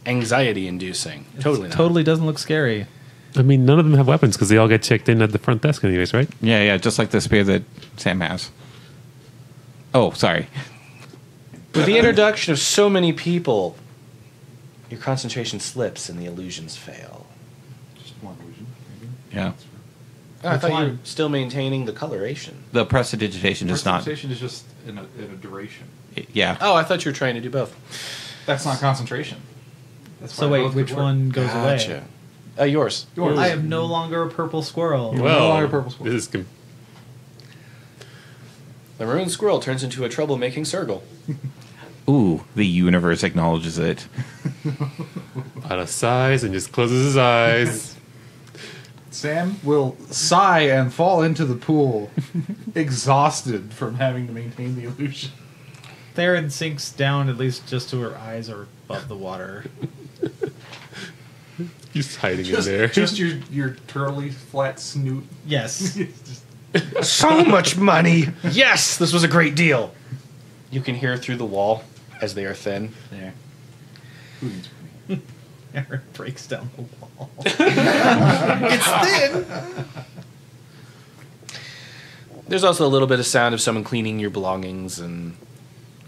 anxiety-inducing. Totally not. Totally doesn't look scary. I mean, none of them have weapons because they all get checked in at the front desk, anyways, right? Yeah, just like the spear that Sam has. Oh, sorry. With the introduction of so many people, your concentration slips and the illusions fail. Just one illusion, maybe. Yeah. Oh, I Which thought you were one? still maintaining the coloration. The prestidigitation does not. Concentration is just in a duration. Yeah. Oh, I thought you were trying to do both. That's not concentration. That's So why wait, both which could work. one goes away? Gotcha. Yours. Yours. I am no longer a purple squirrel. You're Well, no longer purple squirrel. this is The maroon squirrel turns into a troublemaking circle. Ooh, the universe acknowledges it. Bata sighs and just closes his eyes. Sam will sigh and fall into the pool, exhausted from having to maintain the illusion. Theron sinks down at least just to her eyes are above the water. He's hiding in there. Just your turtly flat snoot. Yes. So much money! Yes, this was a great deal. You can hear through the wall as they are thin. There. Who needs money? Aaron breaks down the wall. It's thin. There's also a little bit of sound of someone cleaning your belongings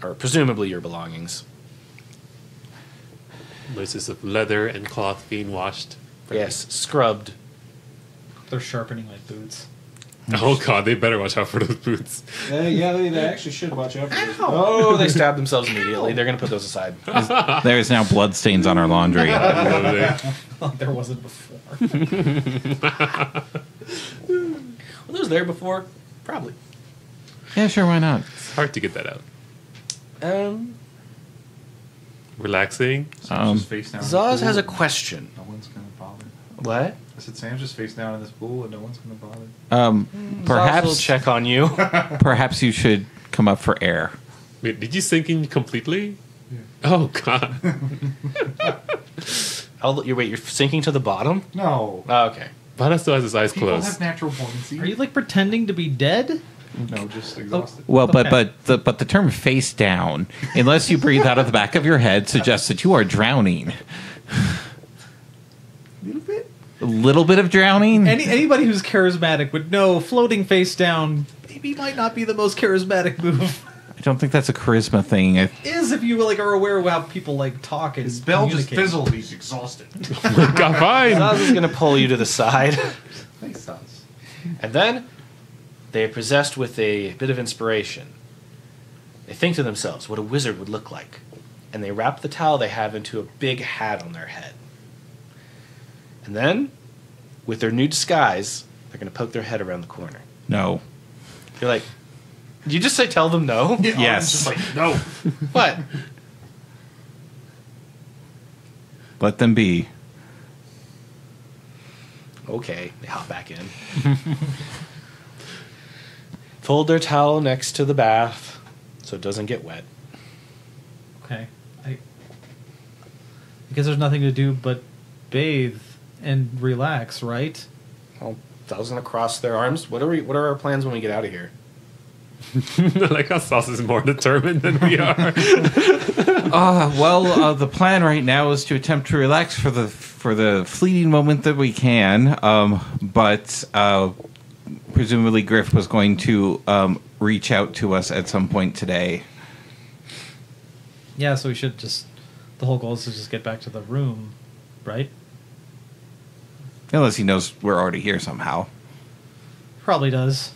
or presumably your belongings. Noises of leather and cloth being washed. Yes, scrubbed. They're sharpening my boots. Oh god, they better watch out for those boots. Yeah, they actually should watch out for this. Oh, they stabbed themselves immediately. They're going to put those aside. There is now bloodstains on our laundry. There wasn't before. Were those there before? Probably. Yeah, sure, why not? It's hard to get that out. Relaxing. Sam's just face down in the Zaz pool has a and question. No one's going to bother. What? I said Sam's just face down in this pool and no one's going to bother. Zaz will Perhaps, check on you. perhaps you should come up for air. Wait, did you sink in completely? Oh god. You're sinking to the bottom? No. Oh, okay. Bata still has his eyes People closed. have natural buoyancy. Are you like pretending to be dead? No, just exhausted. Well, Okay. but the term face down, unless you breathe out of the back of your head, suggests that you are drowning. little bit. A little bit of drowning? Anybody who's charismatic would know floating face down maybe might not be the most charismatic move. I don't think that's a charisma thing. Is if you like are aware of how people like talk and His bell just communicate. fizzled. He's exhausted. God, fine. Zaz is going to pull you to the side. Thanks, Zaz. And then they are possessed with a bit of inspiration. They think to themselves what a wizard would look like. And they wrap the towel they have into a big hat on their head. And then, with their new disguise, they're going to poke their head around the corner. No. You're like, did you just say tell them no? Yes. Just like, no. What? Let them be. Okay, they hop back in. Fold their towel next to the bath so it doesn't get wet. Okay. I guess there's nothing to do but bathe and relax, right? Well, Zaz gonna cross their arms. What are our plans when we get out of here? Like how Sauce is more determined than we are. The plan right now is to attempt to relax for the for the fleeting moment that we can, but presumably Griff was going to reach out to us at some point today. Yeah, so we should just... The whole goal is to just get back to the room, right? Unless he knows we're already here somehow. Probably does.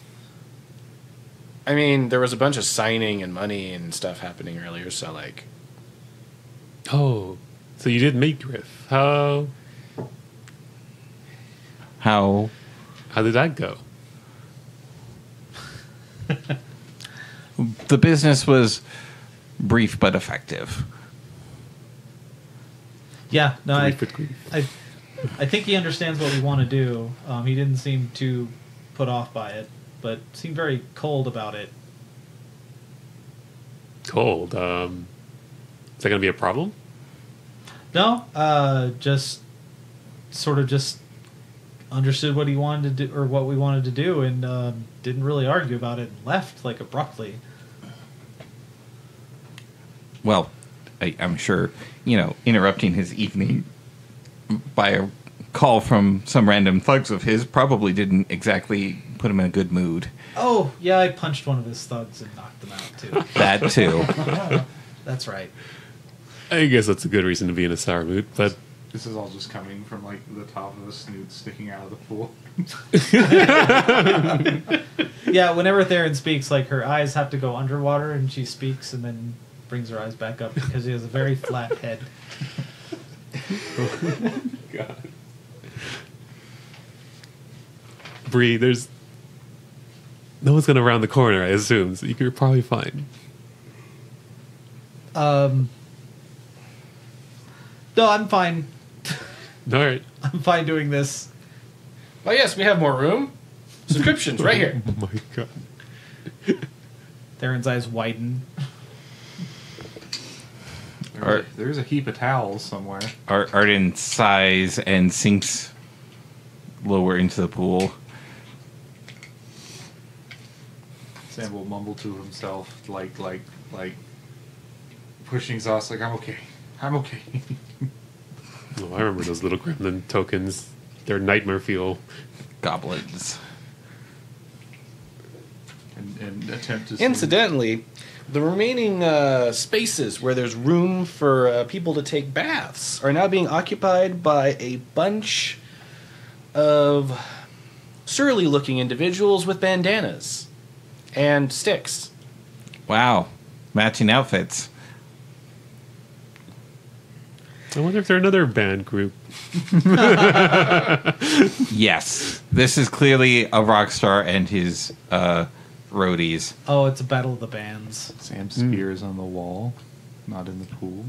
I mean, there was a bunch of signing and money and stuff happening earlier, so like... Oh, so you did meet Griff. How did that go? The business was brief but effective. Yeah, no, I Grief. think he understands what we want to do. He didn't seem too put off by it, but seemed very cold about it. Cold. Is that going to be a problem? No, just sort of just understood what he wanted to do, or what we wanted to do, and didn't really argue about it and left like abruptly. Well, I'm sure, interrupting his evening by a call from some random thugs of his probably didn't exactly put him in a good mood. Oh, yeah, I punched one of his thugs and knocked them out, too. That too. That's right. I guess that's a good reason to be in a sour mood, but This is all just coming from like the top of a snoot sticking out of the pool. Yeah, whenever Theron speaks, like, her eyes have to go underwater, and she speaks and then brings her eyes back up because she has a very flat head. God. Bree, there's no one's gonna round the corner, I assume, so you're probably fine. No, I'm fine. All right. I'm fine doing this. Oh yes, we have more room. Subscriptions right here. Oh my god. Theron's eyes widen. There's a heap of towels somewhere. Arden sighs and sinks lower into the pool. Sam will mumble to himself, like pushing exhaust, like, I'm okay. Oh, I remember those little gremlin tokens. They're nightmare fuel. Goblins. And attempt to Incidentally, the remaining spaces where there's room for people to take baths are now being occupied by a bunch of surly-looking individuals with bandanas and sticks. Wow. Matching outfits. I wonder if they're another band group. Yes. This is clearly a rock star and his roadies. Oh, it's a battle of the bands. Sam's spear is on the wall, not in the pool.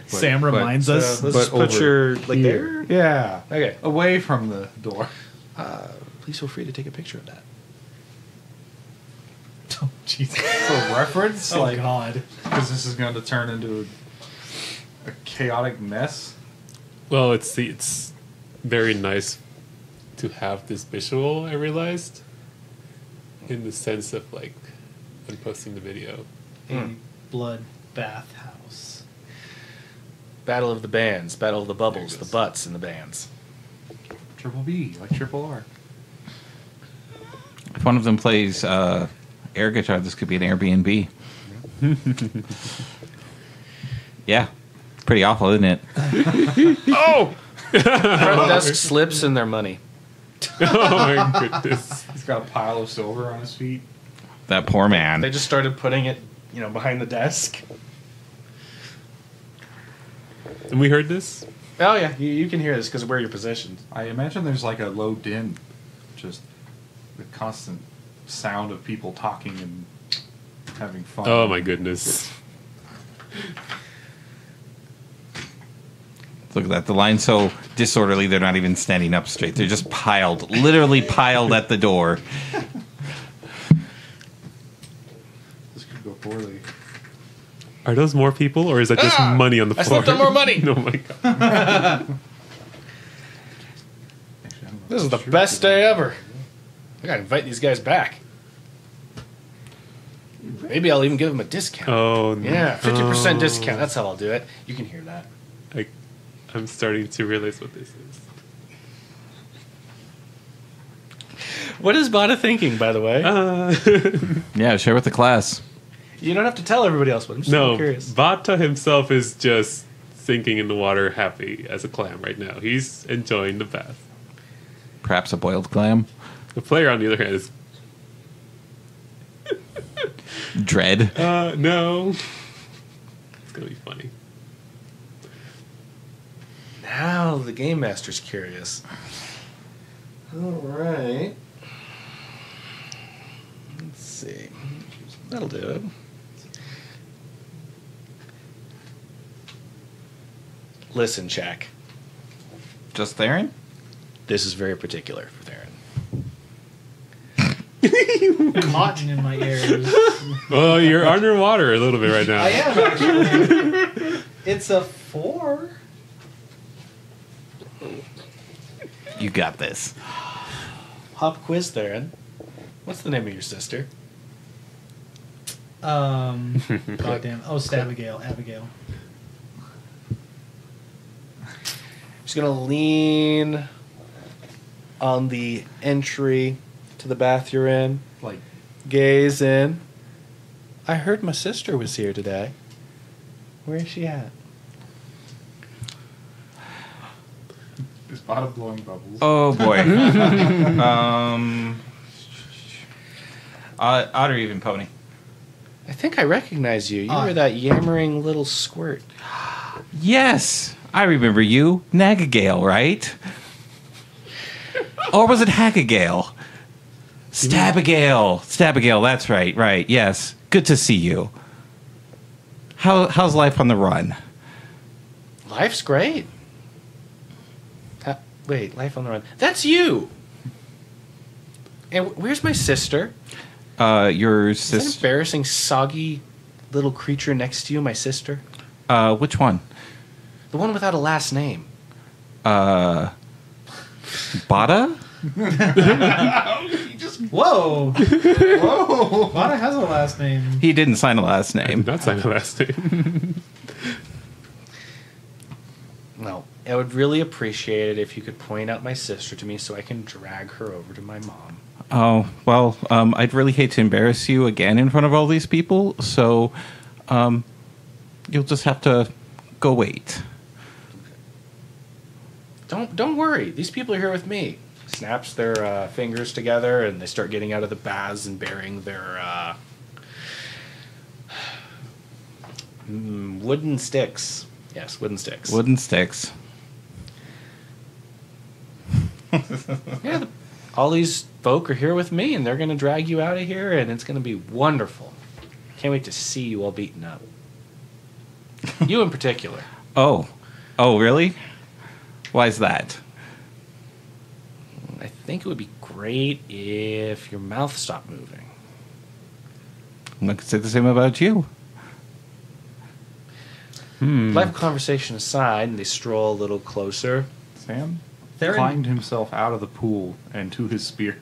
Sam reminds us. Let's just put your there. Yeah. Okay. Away from the door. Please feel free to take a picture of that. Oh, Jesus. For reference, Oh, God. because this is going to turn into a chaotic mess. Well, it's very nice to have this visual, I realized. In the sense of, like, when posting the video. A blood bathhouse. Battle of the bands, battle of the bubbles, There the it is. butts in the bands. Triple B, like Triple R. If one of them plays air guitar, this could be an Airbnb. Yeah. Pretty awful, isn't it? Oh! Front desk slips in their money. Oh my goodness. He's got a pile of silver on his feet. That poor man. They just started putting it, behind the desk. And we heard this? Oh yeah, you can hear this because of where you're positioned. I imagine there's like a low din, just the constant sound of people talking and having fun. Oh my goodness. Look at that. The line's so disorderly, they're not even standing up straight. They're just literally piled at the door. This could go poorly. Are those more people, or is that just money on the I floor? slipped on more money. Oh my god. Actually, I'm not This is the sure best if day ever. I gotta invite these guys back. Maybe I'll even give them a discount. Oh no. Yeah, 50% Oh. discount. That's how I'll do it. You can hear that. I'm starting to realize what this is. What is Bata thinking, by the way? Yeah, share with the class. You don't have to tell everybody else, but I'm just No, curious. Bata himself is just sinking in the water, happy as a clam right now. He's enjoying the bath. Perhaps a boiled clam. The player, on the other hand, is Dread. no. It's gonna be funny. Now the game master's curious. All right. Let's see. That'll do it. Listen, Jack. Just Theron? This is very particular for Theron. Cotton in my ears. Well, you're underwater a little bit right now. I am actually. It's a 4. You got this. Pop quiz, Theron. What's the name of your sister? Goddamn. Oh, Abigail. Abigail. She's gonna lean on the entry to the bath you're in. Like, Gaze in. I heard my sister was here today. Where is she at? is Bata blowing bubbles? Oh boy. Odd or even pony. I think I recognize you. You Ah. were that yammering little squirt. Yes, I remember you. Nagagale, right? Or was it Hackagale? Stabagale, that's right, right, yes. Good to see you. How's life on the run? Life's great. Wait, life on the run. That's you! And where's my sister? Your Is that sister... embarrassing, soggy little creature next to you, my sister? Which one? The one without a last name. Bata? Whoa! Whoa! Bata has a last name. He didn't sign a last I did name. not sign the last name. No. I would really appreciate it if you could point out my sister to me so I can drag her over to my mom. Oh, well, I'd really hate to embarrass you again in front of all these people, so you'll just have to go wait. Don't worry. These people are here with me. Snaps their fingers together and they start getting out of the baths and bearing their wooden sticks. Yes, wooden sticks. Wooden sticks. Yeah, all these folk are here with me and they're going to drag you out of here and it's going to be wonderful. Can't wait to see you all beaten up. You in particular. Oh, really? Why is that? I think it would be great if your mouth stopped moving. I'm not going to say the same about you. Life conversation aside, and they stroll a little closer. Sam Theron- climbed himself out of the pool and to his spear.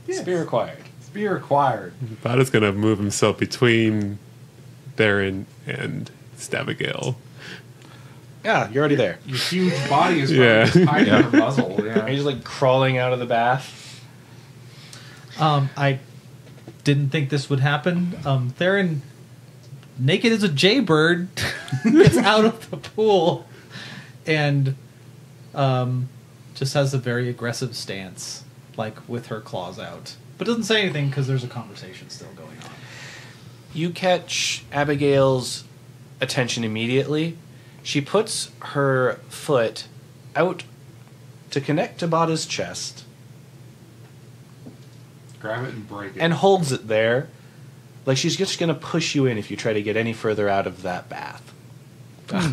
Spear required. Spear acquired. Bata's gonna move himself between Theron and Stabagale. Yeah, you're already there. Your huge body is Yeah. just hiding your muzzle. Are Yeah. you just like crawling out of the bath? I didn't think this would happen. Theron, naked as a jaybird, gets out of the pool and just has a very aggressive stance, like with her claws out. But doesn't say anything because there's a conversation still going on. You catch Abigail's attention immediately. She puts her foot out to connect to Bata's chest Grab it and break it. and holds it there. Like she's just going to push you in if you try to get any further out of that bath.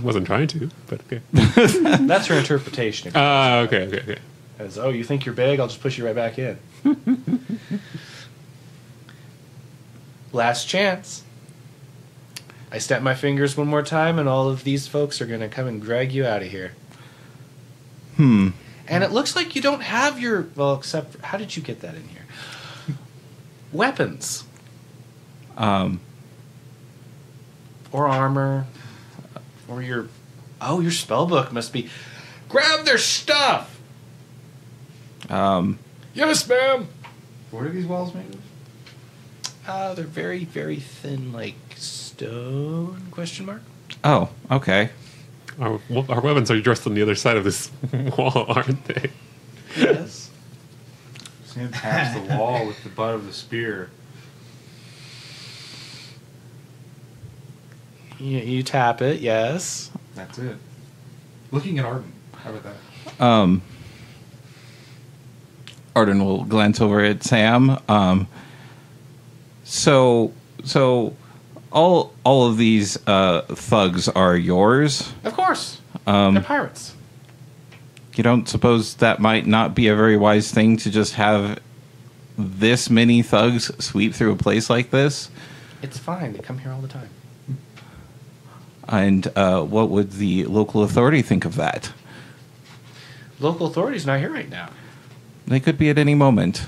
Wasn't trying to, but okay. That's her interpretation. Okay. As, oh, you think you're big? I'll just push you right back in. Last chance. I snap my fingers one more time, and all of these folks are going to come and drag you out of here. And it looks like you don't have your... Well, except... For, how did you get that in here? Weapons. Or armor. Or your spell book must be. Grab their stuff. Yes, ma'am. What are these walls made of? They're very, very thin, like stone? Question mark. Oh, okay. Our weapons are dressed on the other side of this wall, aren't they? Yes. Sam taps the wall with the butt of the spear. You tap it. Yes. That's it. Looking at Arden. How about that? Arden will glance over at Sam. So all of these thugs are yours. Of course. They're pirates. You don't suppose that might not be a very wise thing to just have this many thugs sweep through a place like this? It's fine. They come here all the time. And what would the local authority think of that? Local authority's not here right now. They could be at any moment.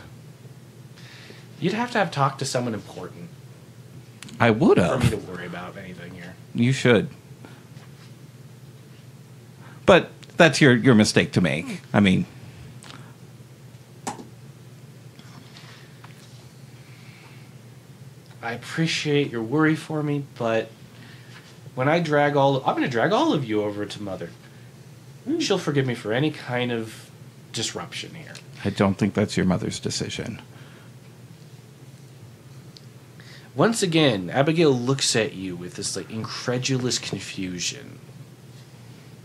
You'd have to have talked to someone important I would for me have. to worry about anything here. You should. But that's your mistake to make. I mean, I appreciate your worry for me, but when I'm going to drag all of you over to Mother. She'll forgive me for any kind of disruption here. I don't think that's your mother's decision. Once again, Abigail looks at you with this like incredulous confusion.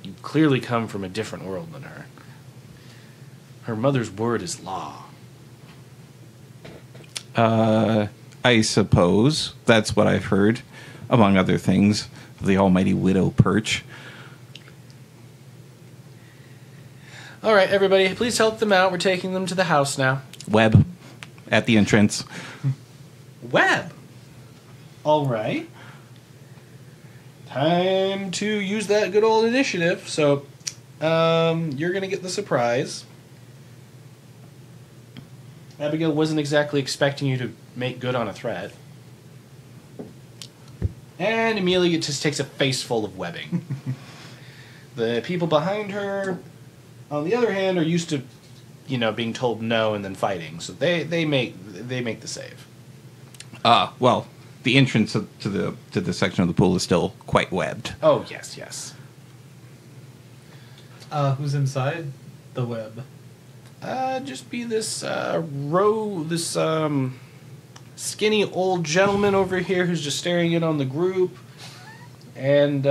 You clearly come from a different world than her. Her mother's word is law. I suppose that's what I've heard, among other things, of the almighty widow perch. All right, everybody, please help them out. We're taking them to the house now. Webb, at the entrance. Web. All right. Time to use that good old initiative. So, you're going to get the surprise. Abigail wasn't exactly expecting you to make good on a threat. And Amelia just takes a face full of webbing. The people behind her, on the other hand, are used to, being told no and then fighting. So they make the save. Well, the entrance to the section of the pool is still quite webbed. Oh yes, yes. Who's inside the web? Just be this skinny old gentleman over here who's just staring in on the group, and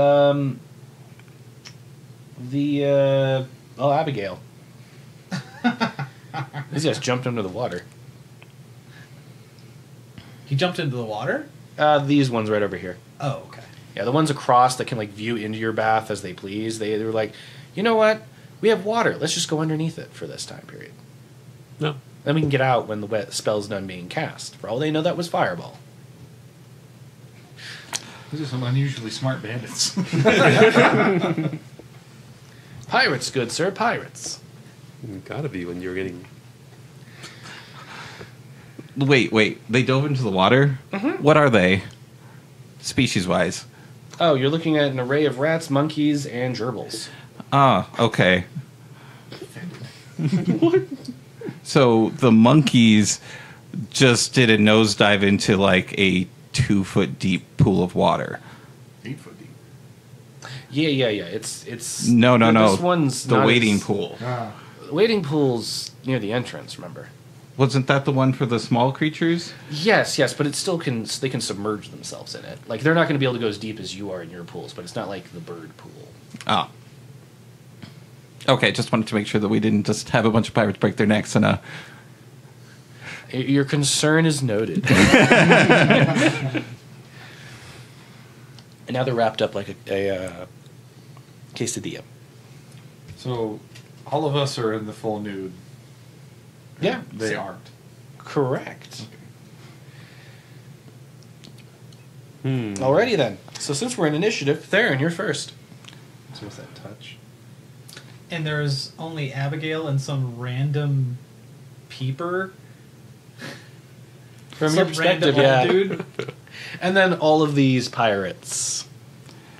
Abigail. He just jumped under the water. He jumped into the water? These ones right over here. Oh, okay. Yeah, the ones across that can view into your bath as they please. They were like, you know what? We have water. Let's just go underneath it for this time period. No. Then we can get out when the spell's done being cast. For all they know, that was fireball. These are some unusually smart bandits. Pirates, good sir, pirates. Gotta be when you're getting. Wait. They dove into the water? Mm-hmm. What are they? Species-wise. Oh, you're looking at an array of rats, monkeys, and gerbils. Ah, okay. What? So the monkeys just did a nosedive into a 2-foot deep pool of water. 8 foot deep. Yeah. It's No. This one's the not wading as- pool. Ah. The wading pool's near the entrance. Remember? Wasn't that the one for the small creatures? Yes, but it still can. They can submerge themselves in it. They're not going to be able to go as deep as you are in your pools, but it's not like the bird pool. Oh. Okay, just wanted to make sure that we didn't just have a bunch of pirates break their necks and Your concern is noted. And now they're wrapped up like a quesadilla. So, all of us are in the full nude. Yeah, They aren't. correct. Alrighty then. So since we're in initiative, Theron, you're first. So, what's that touch? And there's only Abigail and some random peeper. From Some your perspective, random yeah. old dude. And then all of these pirates.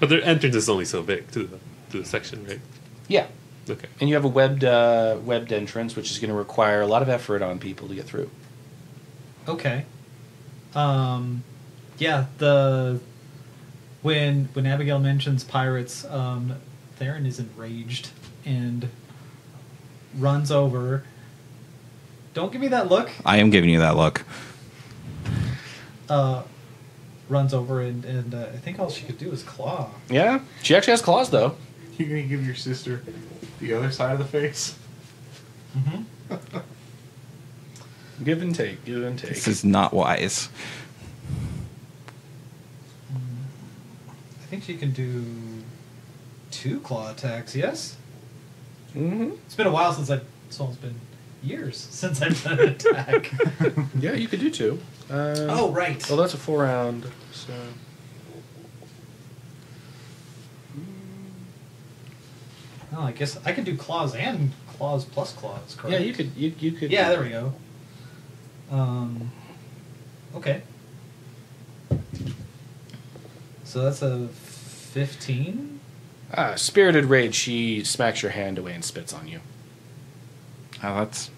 But their entrance is only so big to the section, right? Yeah. Okay. And you have a webbed entrance, which is going to require a lot of effort on people to get through. Okay. Yeah, when Abigail mentions pirates, Theron is enraged and runs over. Don't give me that look. I am giving you that look. Runs over and I think all she could do is claw. Yeah. She actually has claws, though. You're gonna give your sister the other side of the face? Mm-hmm. Give and take. Give and take. This is not wise. I think she can do 2 claw attacks. Yes. Mm-hmm. It's been a while since it's almost been years since I've done an attack. Yeah, you could do 2. Oh, right. Well, that's a 4-round, so... Oh, I guess I could do claws and claws plus claws, correct? Yeah, you could... You could. Yeah, there we go. Okay. So that's a 15? Spirited Rage, she smacks your hand away and spits on you. Oh, that's...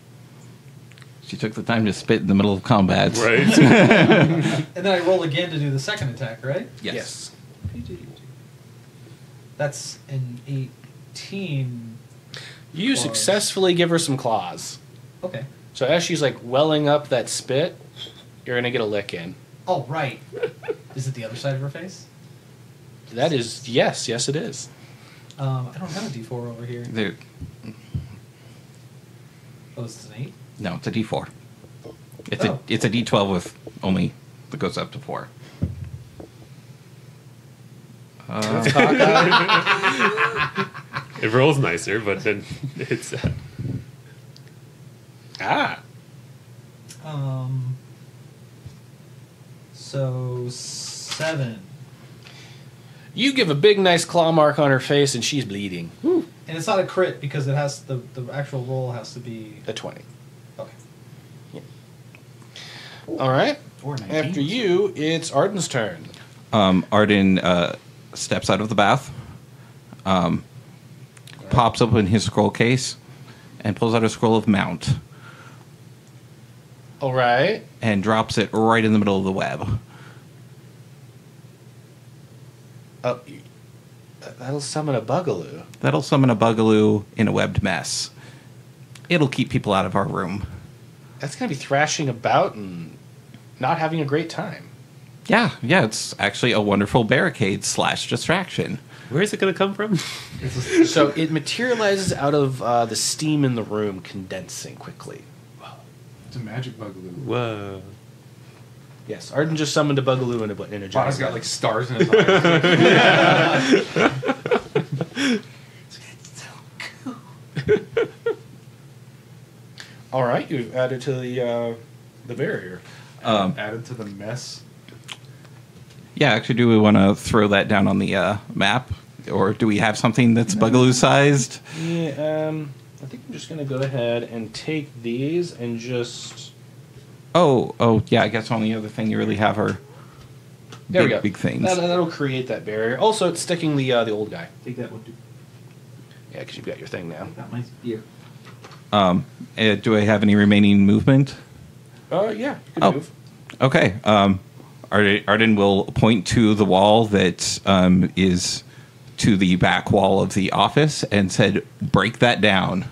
She took the time to spit in the middle of combat. Right. And then I roll again to do the second attack, right? Yes. That's an 18. You Claws. successfully give her some claws. Okay. So as she's, like, welling up that spit, you're going to get a lick in. Oh, right. Is it the other side of her face? That is... Yes, it is. I don't have a D4 over here. There, Oh, it's an 8? no, it's a D4. Oh. It's a D12 with only... that goes up to 4. That's cockeyed. It rolls nicer, but then it's... So 7. You give a big, nice claw mark on her face, and she's bleeding. And it's not a crit because it has the actual roll has to be A 20. okay. All right. Or 19. After you, it's Arden's turn. Arden steps out of the bath, pops open his scroll case, and pulls out a scroll of mount, All right. and drops it right in the middle of the web. Oh, that'll summon a bugaloo. That'll summon a bugaloo in a webbed mess. It'll keep people out of our room. That's going to be thrashing about and not having a great time. Yeah, it's actually a wonderful barricade / distraction. Where is it going to come from? So it materializes out of the steam in the room condensing quickly. It's a magic bugaloo. Whoa. Yes, Arden just summoned a bugaloo in a Bata's giant got web. like stars in his eyes. All right, you've added to the barrier. Added to the mess. Yeah, actually, do we want to throw that down on the map? Or do we have something that's bugaloo-sized? Yeah, I think I'm just going to go ahead and take these and just... Oh, yeah, I guess the only other thing you really have are There we go. big things. That'll create that barrier. Also, it's sticking the old guy. Take that one too. Yeah, because you've got your thing now. Got my spear. Do I have any remaining movement? Yeah, you can Oh. move. Okay. Arden will point to the wall that is to the back wall of the office and said, break that down.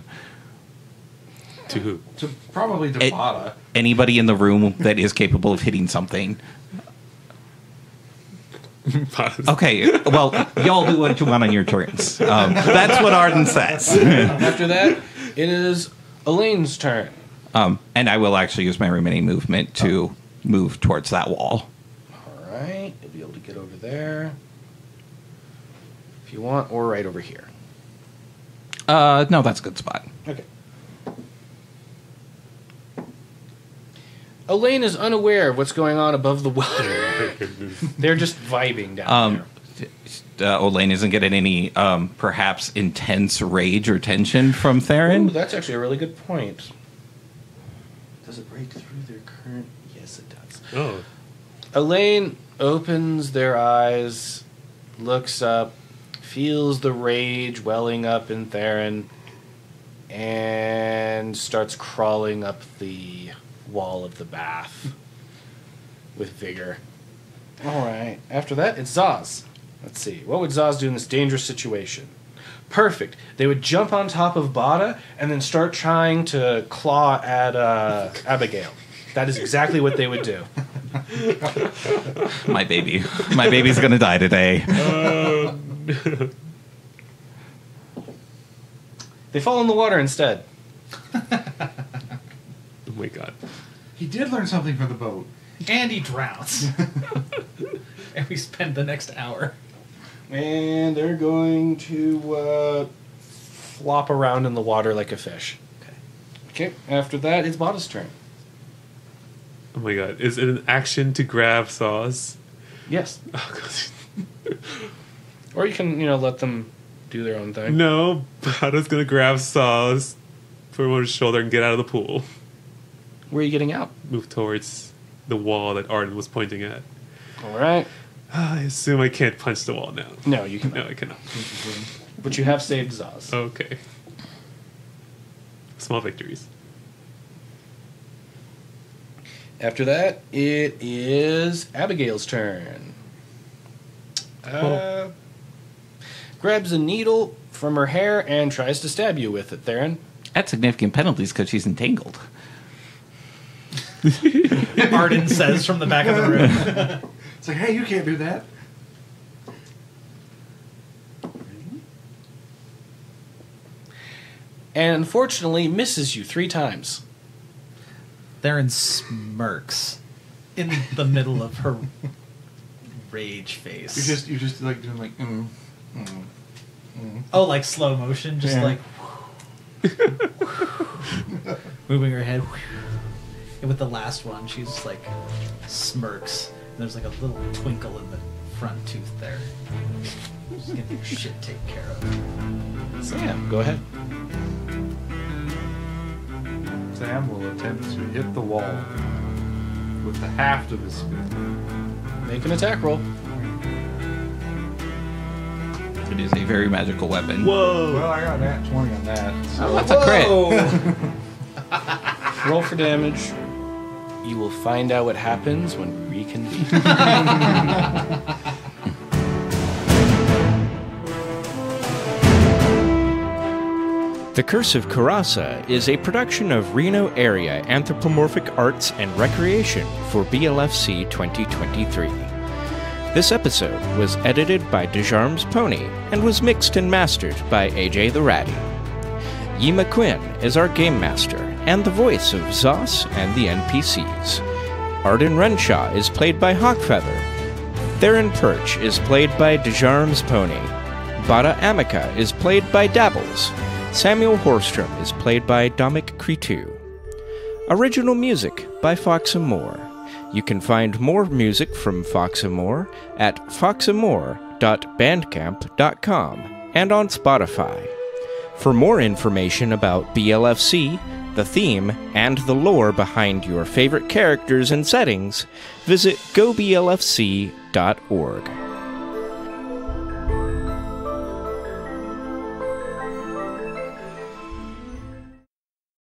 To who? To probably to It- Bata. Anybody in the room that is capable of hitting something. Okay, well, y'all do what you want on your turns. That's what Arden says. After that, it is Elaine's turn. And I will actually use my remaining movement to move towards that wall. All right, you'll be able to get over there if you want, or right over here. No, that's a good spot. Okay. Elaine is unaware of what's going on above the water. They're just vibing down there. Elaine isn't getting any, perhaps, intense rage or tension from Theron. Ooh, that's actually a really good point. Does it break through their current? Yes, it does. Oh. Elaine opens their eyes looks up, feels the rage welling up in Theron, and starts crawling up the wall of the bath with vigor. All right. After that, it's Zaz. Let's see. What would Zaz do in this dangerous situation? Perfect. They would jump on top of Bata and then start trying to claw at Abigail. That is exactly what they would do. My baby. My baby's gonna die today. They fall in the water instead. Oh my god. He did learn something from the boat. And he drowns. And we spend the next hour. And they're going to flop around in the water like a fish. Okay. After that, it's Bata's turn. Oh my god. Is it an action to grab Saws? Yes. Oh, god. Or you can, let them do their own thing. No, Bata's gonna grab Saws, put him on his shoulder, and get out of the pool. Where are you getting out? Move towards the wall that Arden was pointing at. All right. I assume I can't punch the wall now. No, you can. No, I cannot. But you have saved Zaz. Okay. Small victories. After that, it is Abigail's turn. Grabs a needle from her hair and tries to stab you with it, Theron. At significant penalties because she's entangled. Arden says from the back of the room. It's like, hey, you can't do that. And unfortunately misses you 3 times. Theron smirks in the middle of her rage face. You're just like doing like. Oh, like slow motion, just Yeah. like moving her head. And with the last one, she's like smirks. And there's like a little twinkle in the front tooth there. Just getting your shit taken care of. Sam, go ahead. Sam will attempt to hit the wall with the haft of his spear. Make an attack roll. It is a very magical weapon. Whoa! Well, I got that 20 on that. So. Oh, that's a crit. Roll for damage. You will find out what happens when we reconvene. The Curse of Coeurasa is a production of Reno Area Anthropomorphic Arts and Recreation for BLFC 2023. This episode was edited by Dejarms Pony and was mixed and mastered by AJ the Ratty. Yima Quinn is our game master and the voice of Zos and the NPCs. Arden Renshaw is played by Hawkfeather. Theron Perch is played by Dejarms Pony. Bata Amica is played by Dabbles. Samuel Horstrom is played by Dominic Cretu. Original music by Fox and Moore. You can find more music from Fox and Moore at foxandmore.bandcamp.com and on Spotify. For more information about BLFC, the theme, and the lore behind your favorite characters and settings, visit goblfc.org.